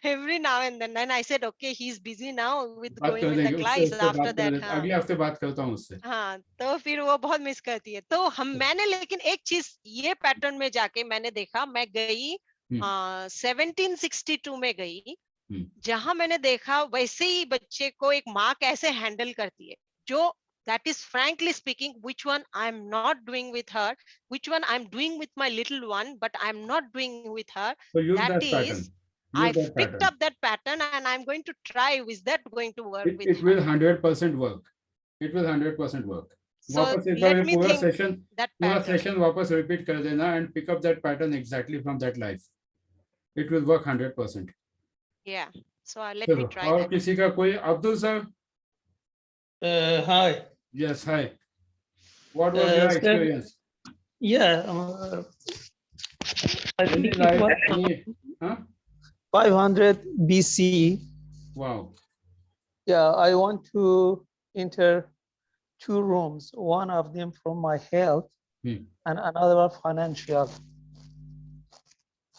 Every now and then. And I said, okay, he's busy now with going with the class after that. अगले हफ्ते बात करता हूँ उससे। हाँ, तो फिर वो बहुत मिस करती है। तो मैंने लेकिन एक चीज ये पैटर्न में जाके मैंने देखा, मैं गई 1762 में गई, जहां मैंने देखा वैसे ही बच्चे को एक माँ कैसे हैंडल करती है, जो that is frankly speaking, which one I'm not doing with her, which one I'm doing with my little one, but I'm not doing with her. So use that that is pattern. I've picked up that pattern and I'm going to try. Is that going to work with it will 100% work. It will 100% work. So वापस एक let बार me पूरा think that session वापस repeat कर देना and pick up that pattern exactly from that life. It will work 100%. Yeah. So let me try और that. किसी का कोई Abdul sir? Hi. Yes, hi. What was your experience? Yeah, I think it Like was 500 BC. Wow. Yeah, I want to enter 2 rooms, one of them from my health and another financial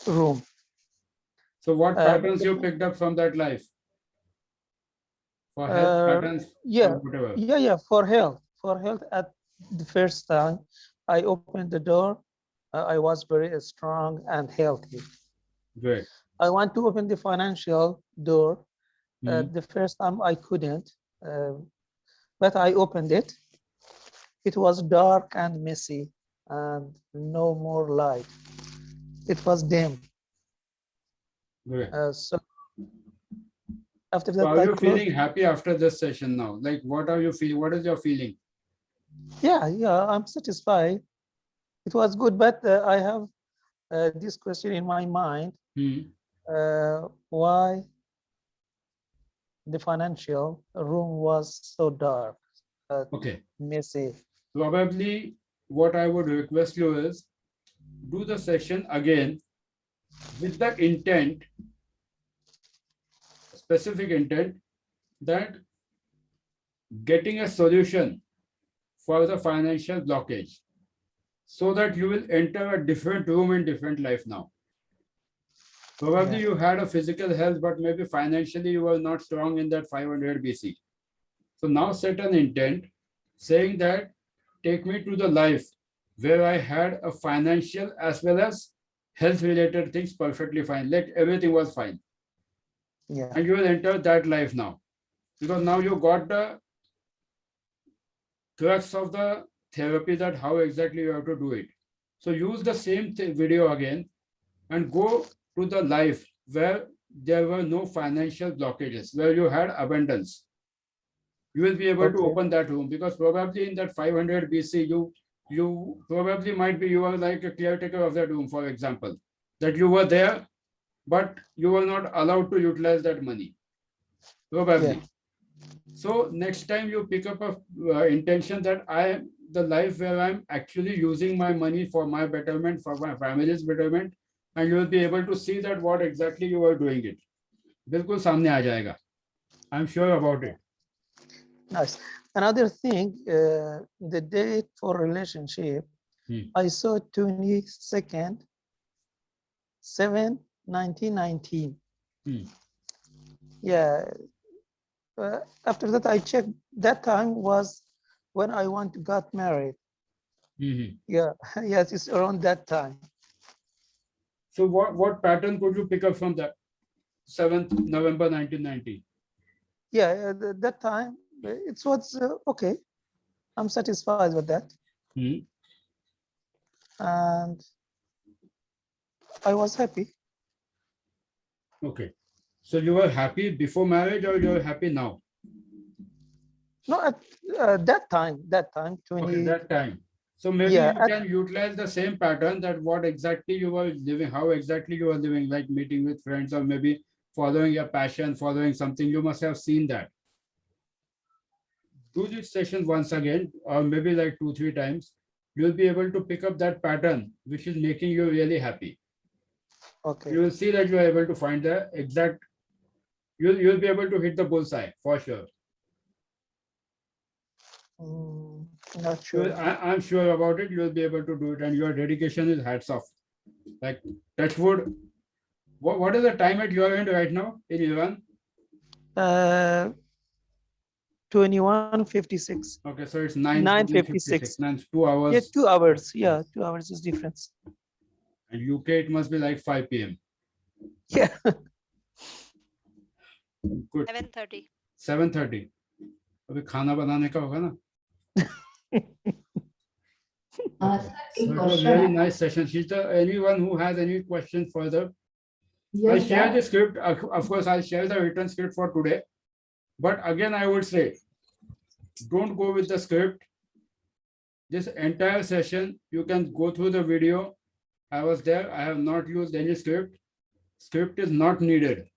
room. So what patterns you picked up from that life? For health patterns? Yeah, or whatever. yeah, for health. At the first time I opened the door, I was very strong and healthy. Great. I want to open the financial door. The first time I couldn't, but I opened it. It was dark and messy and no more light. It was dim. Great. So after that, So are you feeling happy after this session now? Like, what are you feeling? What is your feeling? Yeah, I'm satisfied. It was good, but I have this question in my mind. Why the financial room was so dark, Okay. messy? Probably what I would request you is do the session again with the intent, specific intent, that getting a solution for the financial blockage, so that you will enter a different room in different life now. Probably you had a physical health, but maybe financially you were not strong in that 500 BC. So now set an intent saying that take me to the life where I had a financial as well as health related things perfectly fine, like everything was fine. Yeah. And you will enter that life now, because now you got the crux of the therapy, that how exactly you have to do it. So use the same video again and go to the life where there were no financial blockages, where you had abundance. You will be able to open that room, because probably in that 500 BC, you probably might be, you were like a caretaker of that room, for example, that you were there, but you were not allowed to utilize that money, probably. Yeah. So next time you pick up a intention that I am the life where I'm actually using my money for my betterment, for my family's betterment, and you will be able to see that what exactly you are doing it. बिल्कुल सामने आ जाएगा. I'm sure about it. Nice. Another thing, the date for relationship, I saw 22nd, 7, 1919. Yeah. After that, I checked. That time was when I got married. Yeah. Yes, it's around that time. So what pattern could you pick up from that 7th November 1990? Yeah, that time it was okay. I'm satisfied with that. And I was happy. Okay. So you were happy before marriage, or you are happy now? No, at that time, 20. Okay, that time. So maybe Yeah, you can utilize the same pattern, that what exactly you were living, how exactly you were living, like meeting with friends, or maybe following your passion, following something. You must have seen that. Do this session once again, or maybe like 2-3 times. You'll be able to pick up that pattern, which is making you really happy. Okay. You will see that you are able to find the exact, you'll be able to hit the bullseye for sure. Not sure. I'm sure about it. You'll be able to do it, and your dedication is hats off. Like touch wood. What is the time at your end right now in Iran? 21:56. Okay, so it's 9:56. 2 hours. Yeah, 2 hours. Yeah, 2 hours is difference. And UK it must be like 5 p.m. Yeah. Good. 7:30. 7:30. अभी खाना बनाने का होगा ना? So it was a very nice session. Shita, anyone who has any questions further? Yes, I'll share sir. the script. Of course, I'll share the written script for today. But again, I would say, don't go with the script. This entire session, you can go through the video. I was there. I have not used any script. Script is not needed.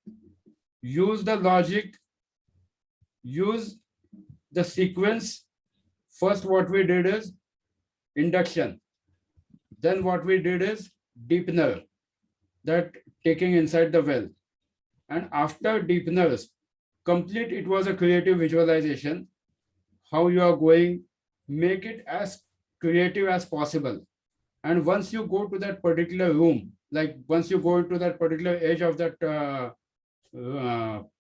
Use the logic. Use the sequence. First, what we did is induction. Then what we did is deepener, that taking inside the well. And after deepeners, complete, it was a creative visualization. How you are going, make it as creative as possible. And once you go to that particular room, like once you go into that particular edge of that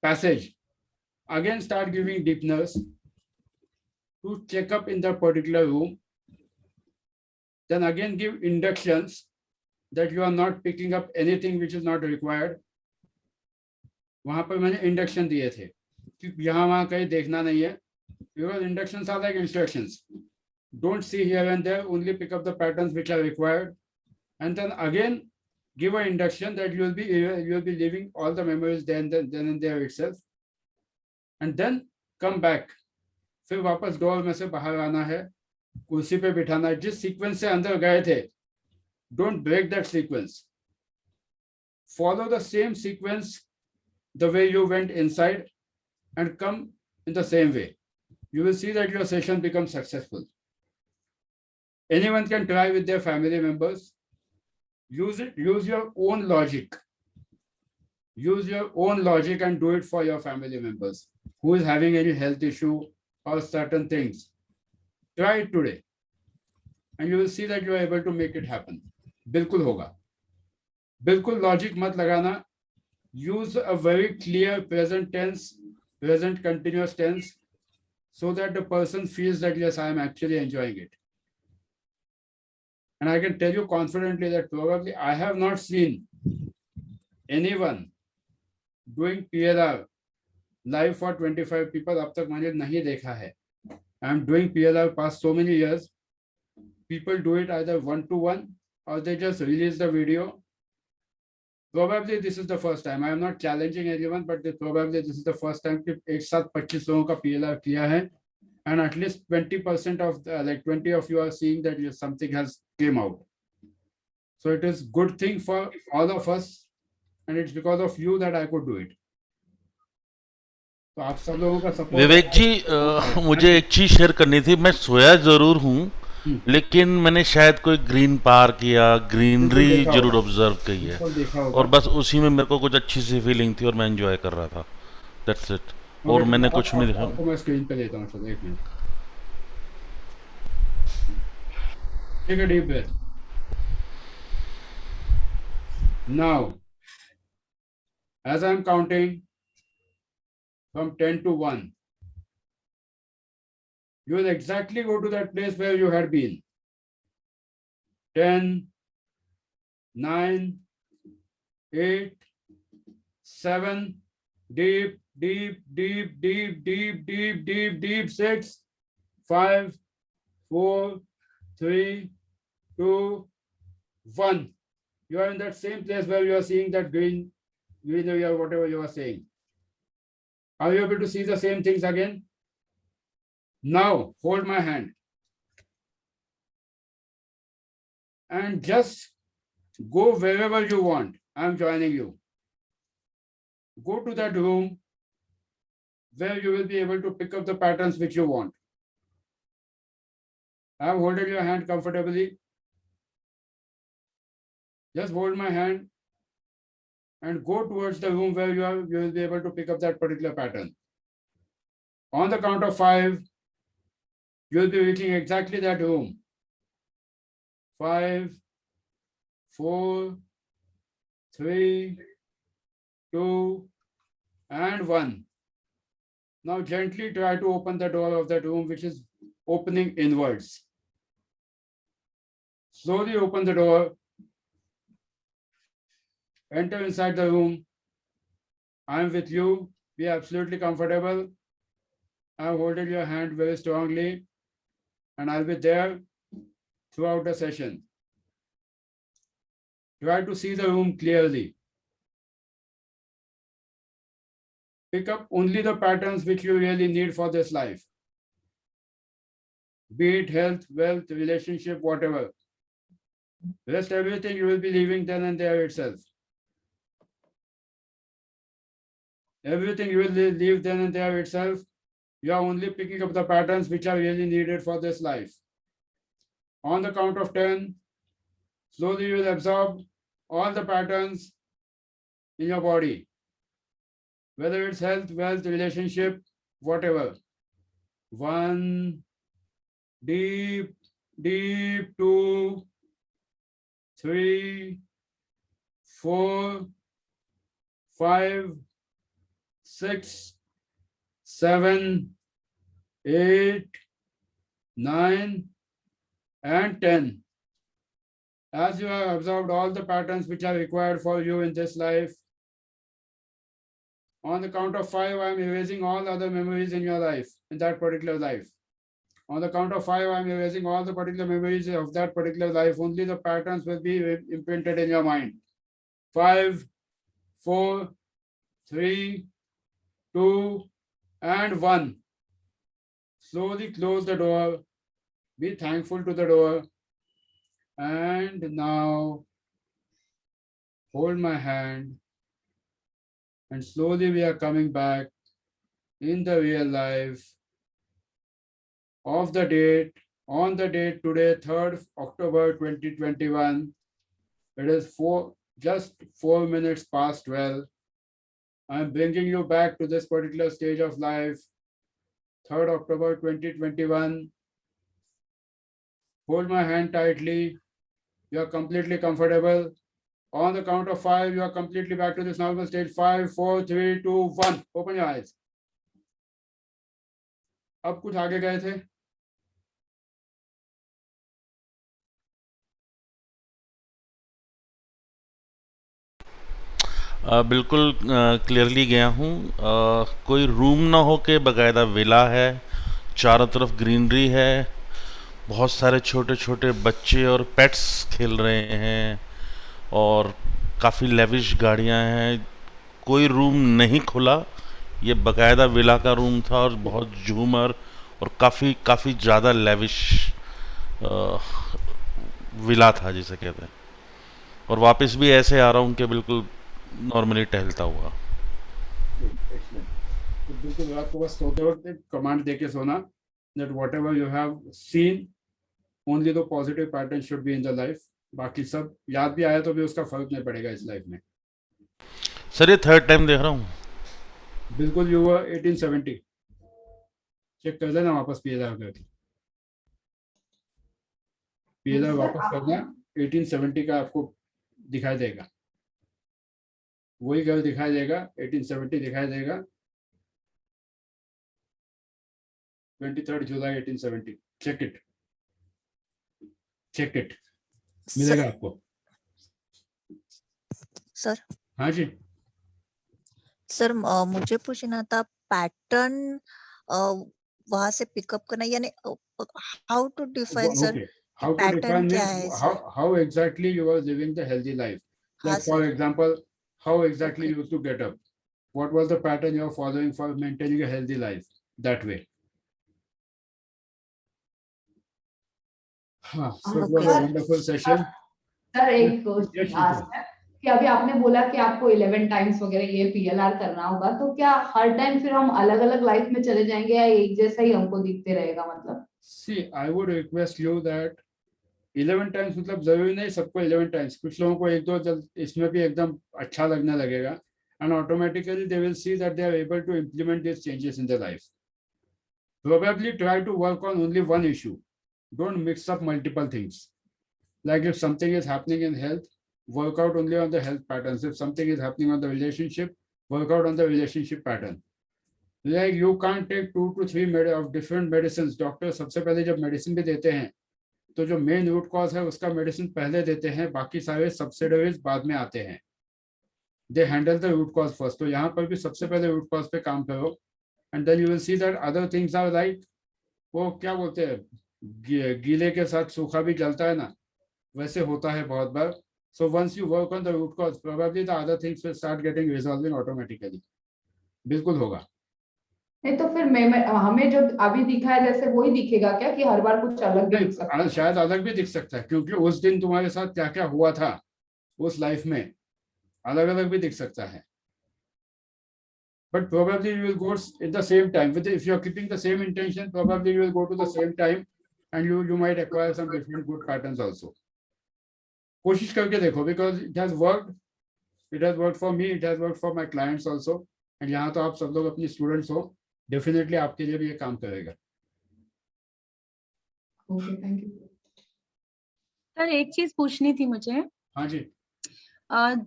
passage, again start giving deepeners to check up in that particular room. Then again give inductions that you are not picking up anything which is not required. वहां पर मैंने induction दिए थे कि यहाँ वहाँ कहीं देखना नहीं है, because inductions are like instructions. Don't see here and there, only pick up the patterns which are required, and then again give an induction that you will be leaving all the memories then and there itself, and then come back. फिर वापस door में से बाहर आना है, कुर्सी पे बिठाना है. जिस सीक्वेंस से अंदर गए थे, don't break that sequence. Follow the same sequence the way you went inside and come in the same way. You will see that your session becomes successful. Anyone can try with their family members. Use it, use your own logic. Use your own logic and do it for your family members who is having any health issue or certain things. Try it today and you will see that you are able to make it happen. बिल्कुल होगा. बिल्कुल logic मत लगाना, use a very clear present tense, present continuous tense, so that the person feels that yes, I am actually enjoying it. And I can tell you confidently that probably I have not seen anyone doing PLR live for 25 people. अब तक मैंने नहीं देखा है. I am doing PLR past so many years. People do it either one-to-one or they just release the video. Probably this is the first time. I am not challenging anyone, but probably this is the first time कि एक साथ 25 लोगों का PLR किया है, and at least 20% of like 20 of you are seeing that yes, something has came out. So it is good thing for all of us, and it's because of you that I could do it. तो आप सब लोगों का support. विवेक जी, मुझे एक चीज share करनी थी. मैं सोया जरूर हूँ, लेकिन मैंने शायद कोई ग्रीन पार्क या ग्रीनरी जरूर ऑब्जर्व की है, और बस उसी में मेरे को कुछ अच्छी सी फीलिंग थी और मैं एंजॉय कर रहा था. That's it. और मैंने कुछ नहीं देखा. आपको मैं स्क्रीन पे लेता हूँ. चलो एक minute. Take a deep breath. Now, as I am counting from 10 to 1, you will exactly go to that place where you had been. 10, 9, 8, 7, deep, deep, deep, deep, deep, deep, deep, deep, 6, 5, 4, 3, 2, 1. You are in that same place where you are seeing that greenery or whatever you are saying. Are you able to see the same things again? Now, hold my hand. And just go wherever you want. I am joining you. Go to that room where you will be able to pick up the patterns which you want. I have holded your hand comfortably. Just hold my hand and go towards the room where you will be able to pick up that particular pattern. On the count of 5, you will be reaching exactly that room. 5, 4, 3, 2, and 1. Now gently try to open the door of that room, which is opening inwards. Slowly open the door. Enter inside the room. I am with you. Be absolutely comfortable. I have holded your hand very strongly, and I'll be there throughout the session. Try to see the room clearly. Pick up only the patterns which you really need for this life. Be it health, wealth, relationship, whatever. Rest everything you will be leaving then and there itself. Everything you will leave then and there itself. You are only picking up the patterns which are really needed for this life. On the count of 10, slowly you will absorb all the patterns in your body, whether it's health, wealth, relationship, whatever. 1, deep, deep, 2, 3, 4, 5, 6, 7, 8, 9, and 10. As you have observed all the patterns which are required for you in this life, on the count of 5, I am erasing all other memories in your life, in that particular life. On the count of 5, I am erasing all the particular memories of that particular life. Only the patterns will be imprinted in your mind. 5, 4, 3, 2, and 1. Slowly close the door. Be thankful to the door. And now hold my hand. And slowly we are coming back in the real life of the date, on the date today, 3rd October 2021. It is just 4 minutes past 12. I'm bringing you back to this particular stage of life, 3rd October 2021. Hold my hand tightly. You are completely comfortable. On the count of 5, you are completely back to this normal state. 5, 4, 3, 2, 1. Open your eyes. अब कुछ आगे गए थे? बिल्कुल clearly गया हूँ। कोई room ना हो के बकायदा विला है, चारों तरफ ग्रीनरी है, बहुत सारे छोटे छोटे बच्चे और पेट्स खेल रहे हैं और काफ़ी लेविश गाड़ियाँ हैं। कोई रूम नहीं खुला, ये बकायदा विला का रूम था और बहुत झूमर और काफ़ी ज़्यादा लेविश विला था जिसे कहते हैं। और वापस भी ऐसे आ रहा हूँ कि बिल्कुल नॉर्मली टहलता हुआ। तो बिल्कुल रात को बस सोते वक्त एक कमांड देके सोना that whatever you have seen, only the positive pattern should be in the life. बाकी सब याद भी आया तो भी उसका फर्क नहीं पड़ेगा इस लाइफ में। सर ये थर्ड टाइम देख रहा हूँ। बिल्कुल you were 1870। चेक कर लेना वापस PLR करके। PLR वापस करना 1870 का आपको दिखाई देगा, वही घर दिखाई देगा, 1870 दिखाई देगा, 23 जुलाई 1870। चेक इट, मिलेगा आपको। सर हाँ जी सर मुझे पूछना था पैटर्न वहां से पिकअप करना, यानी how to define sir how to pattern define क्या means है how exactly you are living the healthy life. हाँ Like for sir. example, how exactly you used to get up, what was the pattern you are following for maintaining a healthy life, that way. हाँ, so it was a wonderful session. Sir एक question है कि अभी आपने बोला कि आपको 11 times वगैरह ये PLR करना होगा, तो क्या हर टाइम फिर हम अलग अलग लाइफ में चले जाएंगे या एक जैसा ही हमको दिखते रहेगा? मतलब See, I would request you that 11 times मतलब जरूरी नहीं सबको 11 टाइम्स, कुछ लोगों को एक दो इसमें भी एकदम अच्छा लगने लगेगा and automatically they will see that they are able to implement these changes in their life. Probably try to work on only one issue. Don't mix up multiple things. Like if something is happening in health, work out only on the health patterns. If something is happening on the relationship, work out on the relationship pattern. Like you can't take 2 to 3 of different medicines. Doctor सबसे पहले जब medicine भी देते हैं तो जो main root cause है उसका मेडिसिन पहले देते हैं, बाकी सारे सब्सिडरीज बाद में आते हैं। They handle the root cause first. तो यहाँ पर भी सबसे पहले रूट कॉज पे काम करो and then you will see that other things are like, वो क्या बोलते हैं, गीले के साथ सूखा भी जलता है ना, वैसे होता है बहुत बार। So once you work on the root cause probably the other things will start getting resolving automatically. बिल्कुल होगा। नहीं तो फिर हमें जो अभी दिखा है जैसे वही दिखेगा क्या, कि हर बार कुछ अलग भी दिख सकता है? शायद अलग भी दिख सकता है, क्योंकि उस दिन तुम्हारे साथ क्या क्या हुआ था उस लाइफ में, अलग अलग भी दिख सकता है। But probably you will go at the same time. If you are keeping the same intention, probably you will go to the same time and you might acquire some different good patterns also. कोशिश करके देखो, because it has worked. It has worked for me. It has worked for my clients also. And यहाँ तो आप सब लोग अपनी students हो, definitely आपके लिए भी ये काम करेगा। Okay, thank you. सर एक चीज पूछनी थी मुझे। हाँ जी।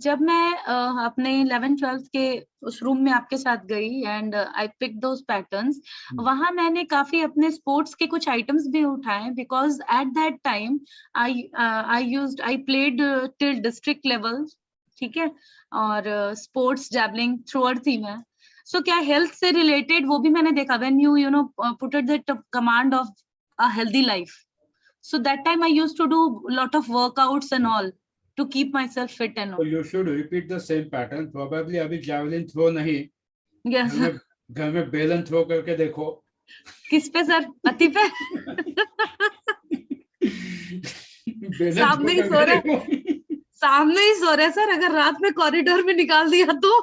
जब मैं अपने 11th-12th के उस रूम में आपके साथ गई and I pick those patterns, वहां मैंने काफी अपने स्पोर्ट्स के कुछ आइटम्स भी उठाए, because at that time I played till district level, ठीक है, और स्पोर्ट्स जैवलिंग थ्रोअर थी मैं। सो क्या हेल्थ से रिलेटेड वो भी मैंने देखा, when you know put it the command of a healthy life, so that time I used to do lot of workouts and all to keep myself fit and all. So you should repeat the same pattern. Probably अभी javelin throw नहीं, yes, घर में बेलन throw करके देखो। किस पे sir? पति पे? सामने ही सो रहे, सामने ही सो रहे सर, अगर रात में कॉरिडोर में निकाल दिया तो?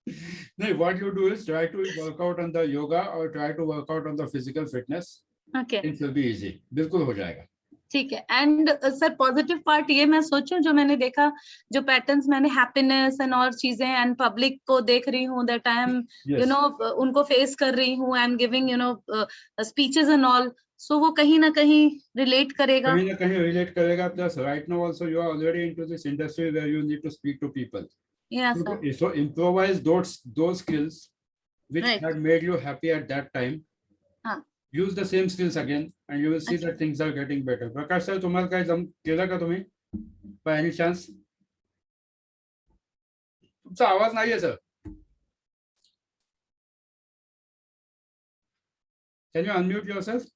नहीं, what you do is try to work out on the yoga or try to work out on the physical fitness. Okay. It will be easy. बिल्कुल हो जाएगा। ठीक है। एंड सर पॉजिटिव पार्ट ये मैं सोचूं, जो मैंने देखा, जो पैटर्न्स मैंने हैप्पीनेस एंड और चीजें एंड पब्लिक को देख रही हूँ, that I am you know उनको फेस कर रही हूँ, I am giving you know speeches and all, so वो कहीं ना कहीं रिलेट करेगा. कहीं ना कहीं relate करेगा. Plus right now also you are already into this industry where you need to speak to people. Yeah, sir. So improvise those skills which Right. had made you happy at that time. हाँ. Use the same skills again and you will see that things are getting better. Prakash sir तुम्हारा का exam केला का तुम्हें by any chance? तुमचा आवाज नाही आहे sir. Can you unmute yourself?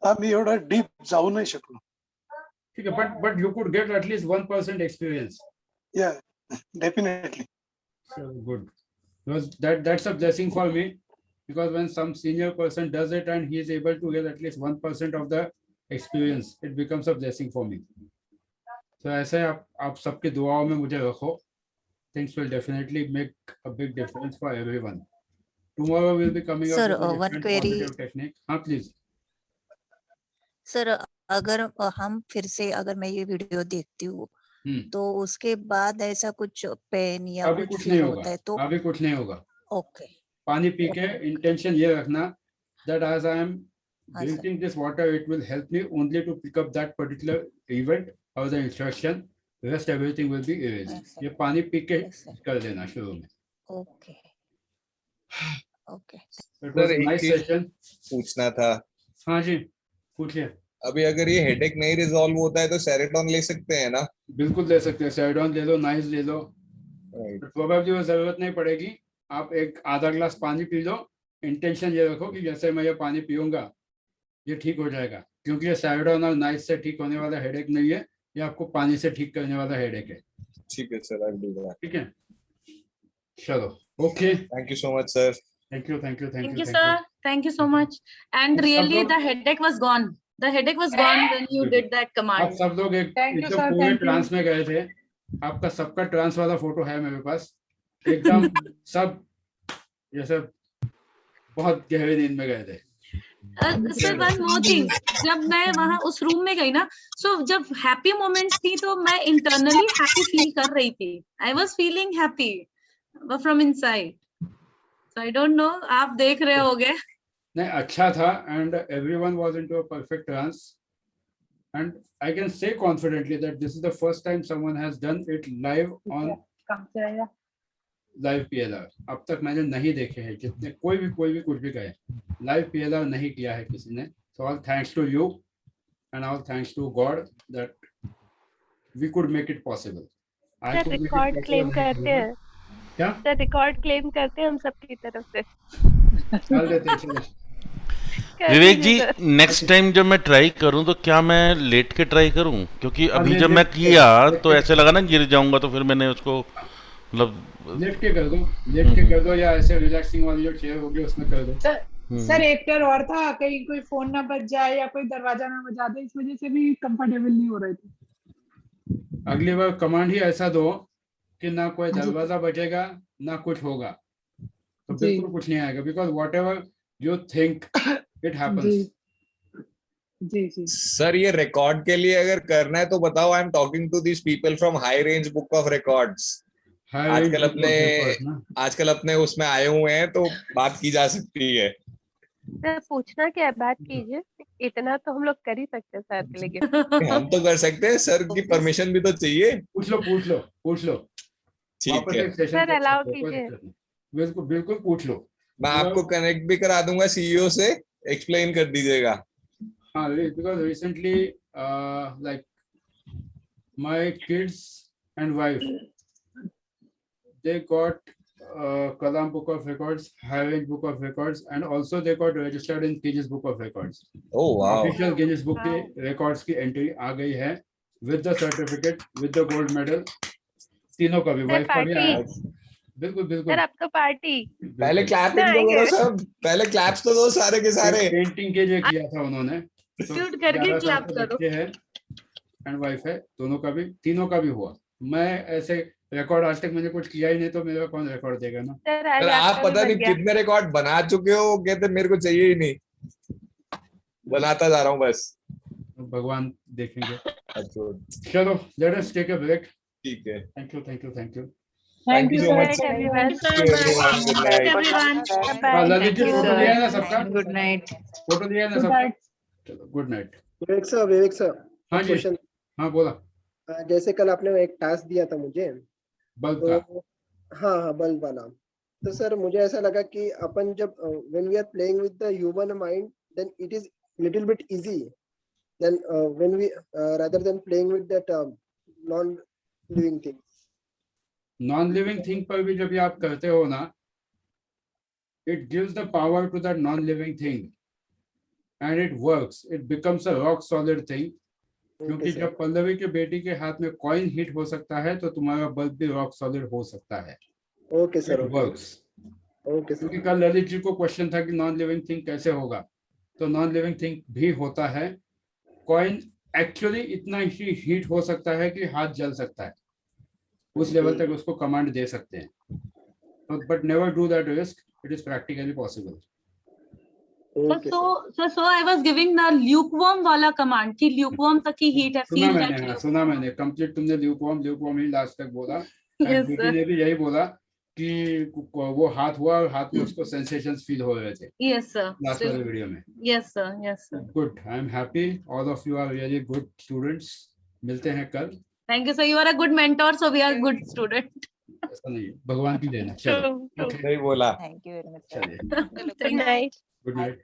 आम्ही एवढा डीप जाऊ नाही शकलो. ठीक आहे, but you could get at least 1% experience. Yeah, definitely. So good. Because that's a blessing for me, because when some senior person does it and he is able to get at least 1% of the experience, it becomes a blessing for me. So ऐसे आप सबके दुआओं में मुझे रखो. Things will definitely make a big difference for everyone. Tomorrow we'll be coming up Sir, with a one different query. positive technique. हाँ please. Sir अगर हम फिर से अगर मैं ये वीडियो देखती हूँ तो उसके बाद ऐसा कुछ पेन या अभी कुछ कुछ फील नहीं होता होगा. है तो अभी कुछ नहीं होगा. ओके. पानी पी के इंटेंशन ये रखना that as I am हाँ, sir. drinking this water, it will help me only to pick up that particular event or the instruction. Rest everything will be erased. ये पानी पी के कर देना शुरू में. Okay. Okay. It was sir a एक nice चीज session. पूछना था. हाँ जी पूछिए. अभी अगर ये हेडेक नहीं रिजॉल्व होता है तो सेरेटोन ले सकते हैं ना? बिल्कुल ले सकते हैं. सेरोडोन ले लो, नाइस ले लो. प्रोबेबली वो जरूरत नहीं पड़ेगी. आप एक आधा ग्लास पानी पी लो. इंटेंशन ये रखो कि जैसे मैं ये पानी पीऊंगा ये ठीक हो जाएगा, क्योंकि ये सेरोडोन और नाइस से ठीक होने वाला हेडेक नहीं है, ये आपको पानी से ठीक करने वाला हेडेक है. ठीक है sir, I will do that. ठीक है, चलो. Okay, thank you so much sir. Thank you thank you thank Thank you you, sir. Thank you so much. And really, the headache was gone. The headache was gone when you did that आप command. सब लोग एक जो पूरे trans में गए थे, आपका सबका ट्रांस वाला फोटो है मेरे पास. एकदम सब जैसे बहुत गहरी नींद में गए थे. सर वन मोर थिंग, जब मैं वहां उस रूम में गई ना, सो जब हैप्पी मोमेंट्स थी तो मैं इंटरनली हैप्पी फील कर रही थी. I was feeling happy from inside. So I don't know, आप देख रहे होगे. नहीं, अच्छा था. And everyone was into a perfect trance and I can say confidently that this is the first time someone has done it live on live PLR. अब तक मैंने नहीं देखे हैं जितने कोई भी कुछ भी कहे. लाइव पीएलआर नहीं किया है किसी ने. So all thanks to you and all thanks to God that we could make it possible. Sir record claim करते हैं. क्या सर रिकॉर्ड क्लेम करते हैं हम सबकी तरफ से. चल देते हैं, चलो. विवेक जी, नेक्स्ट टाइम जब मैं ट्राई करूं तो क्या मैं लेट के ट्राई करूं? क्योंकि अभी जब मैं किया तो ऐसे लगा ना गिर जाऊंगा, तो फिर मैंने उसको मतलब लेट के कर दो, लेट के कर दो, या ऐसे रिलैक्सिंग वाली जो चेयर होगी उसमें कर दो. सर एक डर और था, कहीं कोई फोन ना बज जाए या कोई दरवाजा ना बजा दे, इस वजह से भी कंफर्टेबल नहीं हो रहे थे. अगली बार कमांड ही ऐसा दो कि ना कोई दरवाजा बजेगा ना कुछ होगा, तो बिल्कुल कुछ नहीं आएगा. Because whatever you think it happens. जी जी सर ये रिकॉर्ड के लिए अगर करना है तो बताओ. I am talking to this people from High Range Book of Records. आजकल अपने उसमें आए हुए हैं तो बात की जा सकती है. सर पूछना क्या है, बात कीजिए. इतना तो हम लोग कर ही सकते हैं सर के लिए. हम तो कर सकते हैं, सर की परमिशन भी तो चाहिए. पूछ लो. ठीक है सर, अलाउ कीजिए. बिल्कुल पूछ लो. मैं आपको कनेक्ट भी करा दूंगा सीईओ से, एक्सप्लेन कर दीजिएगा. हाँ, because recently like my kids and wife, they got Kalam Book of Records, High Range Book of Records, and also they got registered in Guinness Book of Records. Oh wow! Official Guinness Book के records की entry आ गई है with the certificate, with the gold medal. तीनों का भी, wife का भी आया. बिल्कुल. सर अब तो पार्टी. पहले क्लैपिंग तो करो सब, पहले क्लैप्स तो दो सारे के सारे. पेंटिंग के जो किया था उन्होंने, शूट करके क्लैप करो. है एंड वाइफ है, दोनों का भी, तीनों का भी हुआ. मैं ऐसे रिकॉर्ड आज तक मैंने कुछ किया ही नहीं, तो मेरा कौन रिकॉर्ड देगा ना. सर आप पता नहीं कितने रिकॉर्ड बना चुके हो. कहते मेरे को चाहिए ही नहीं, बनाता जा रहा हूँ बस. भगवान देखेंगे. चलो, let us take a break. ठीक है. Thank you. Thank you so much. everyone. Lalit ji Thank you, photo sir. लिया है ना सबका? Good night. फोटो लिया है ना सबका? चलो गुड नाइट। विवेक सर हाँ जी, क्वेश्चन, हाँ बोला। जैसे कल आपने एक टास्क दिया था मुझे, बल्ब तो का। हाँ बल्ब वाला, तो सर मुझे ऐसा लगा कि अपन जब when we are playing with the human mind, then it is little bit easy than when we rather than playing with that non living thing. Non living thing पर भी जब ये आप करते हो ना, it gives the power to that non living thing and it works, it becomes a rock solid thing. क्योंकि जब पल्लवी के बेटी के हाथ में कॉइन हिट हो सकता है तो तुम्हारा बल्ब भी रॉक सॉलिड हो सकता है। Okay sir, works. Okay sir. क्योंकि कल ललित जी को क्वेश्चन था कि नॉन लिविंग थिंग कैसे होगा, तो नॉन लिविंग थिंग भी होता है। कॉइन एक्चुअली इतना ही हीट हो सकता है कि हाथ जल सकता है, उस लेवल तक उसको कमांड दे सकते हैं। तो but never do that risk, it is practically possible. So I was giving the lukewarm वाला command कि lukewarm तक ही heat है। सुना मैंने, हाँ सुना मैंने, कंप्लीट तुमने lukewarm ही लास्ट तक बोला। Yes, बेटी ने भी यही बोला कि वो हाथ हुआ और हाथ में उसको सेंसेशंस फील हो रहे थे। Yes sir. लास्ट वाले वीडियो में। Yes sir, yes sir. Good, I am happy, all of you are really good students. मिलते हैं कल। Thank you sir, you are a good mentor, so we are good student. ऐसा नहीं, भगवान की then है। चलो नहीं बोला। Thank you very much. चलिए, Good night. Good night.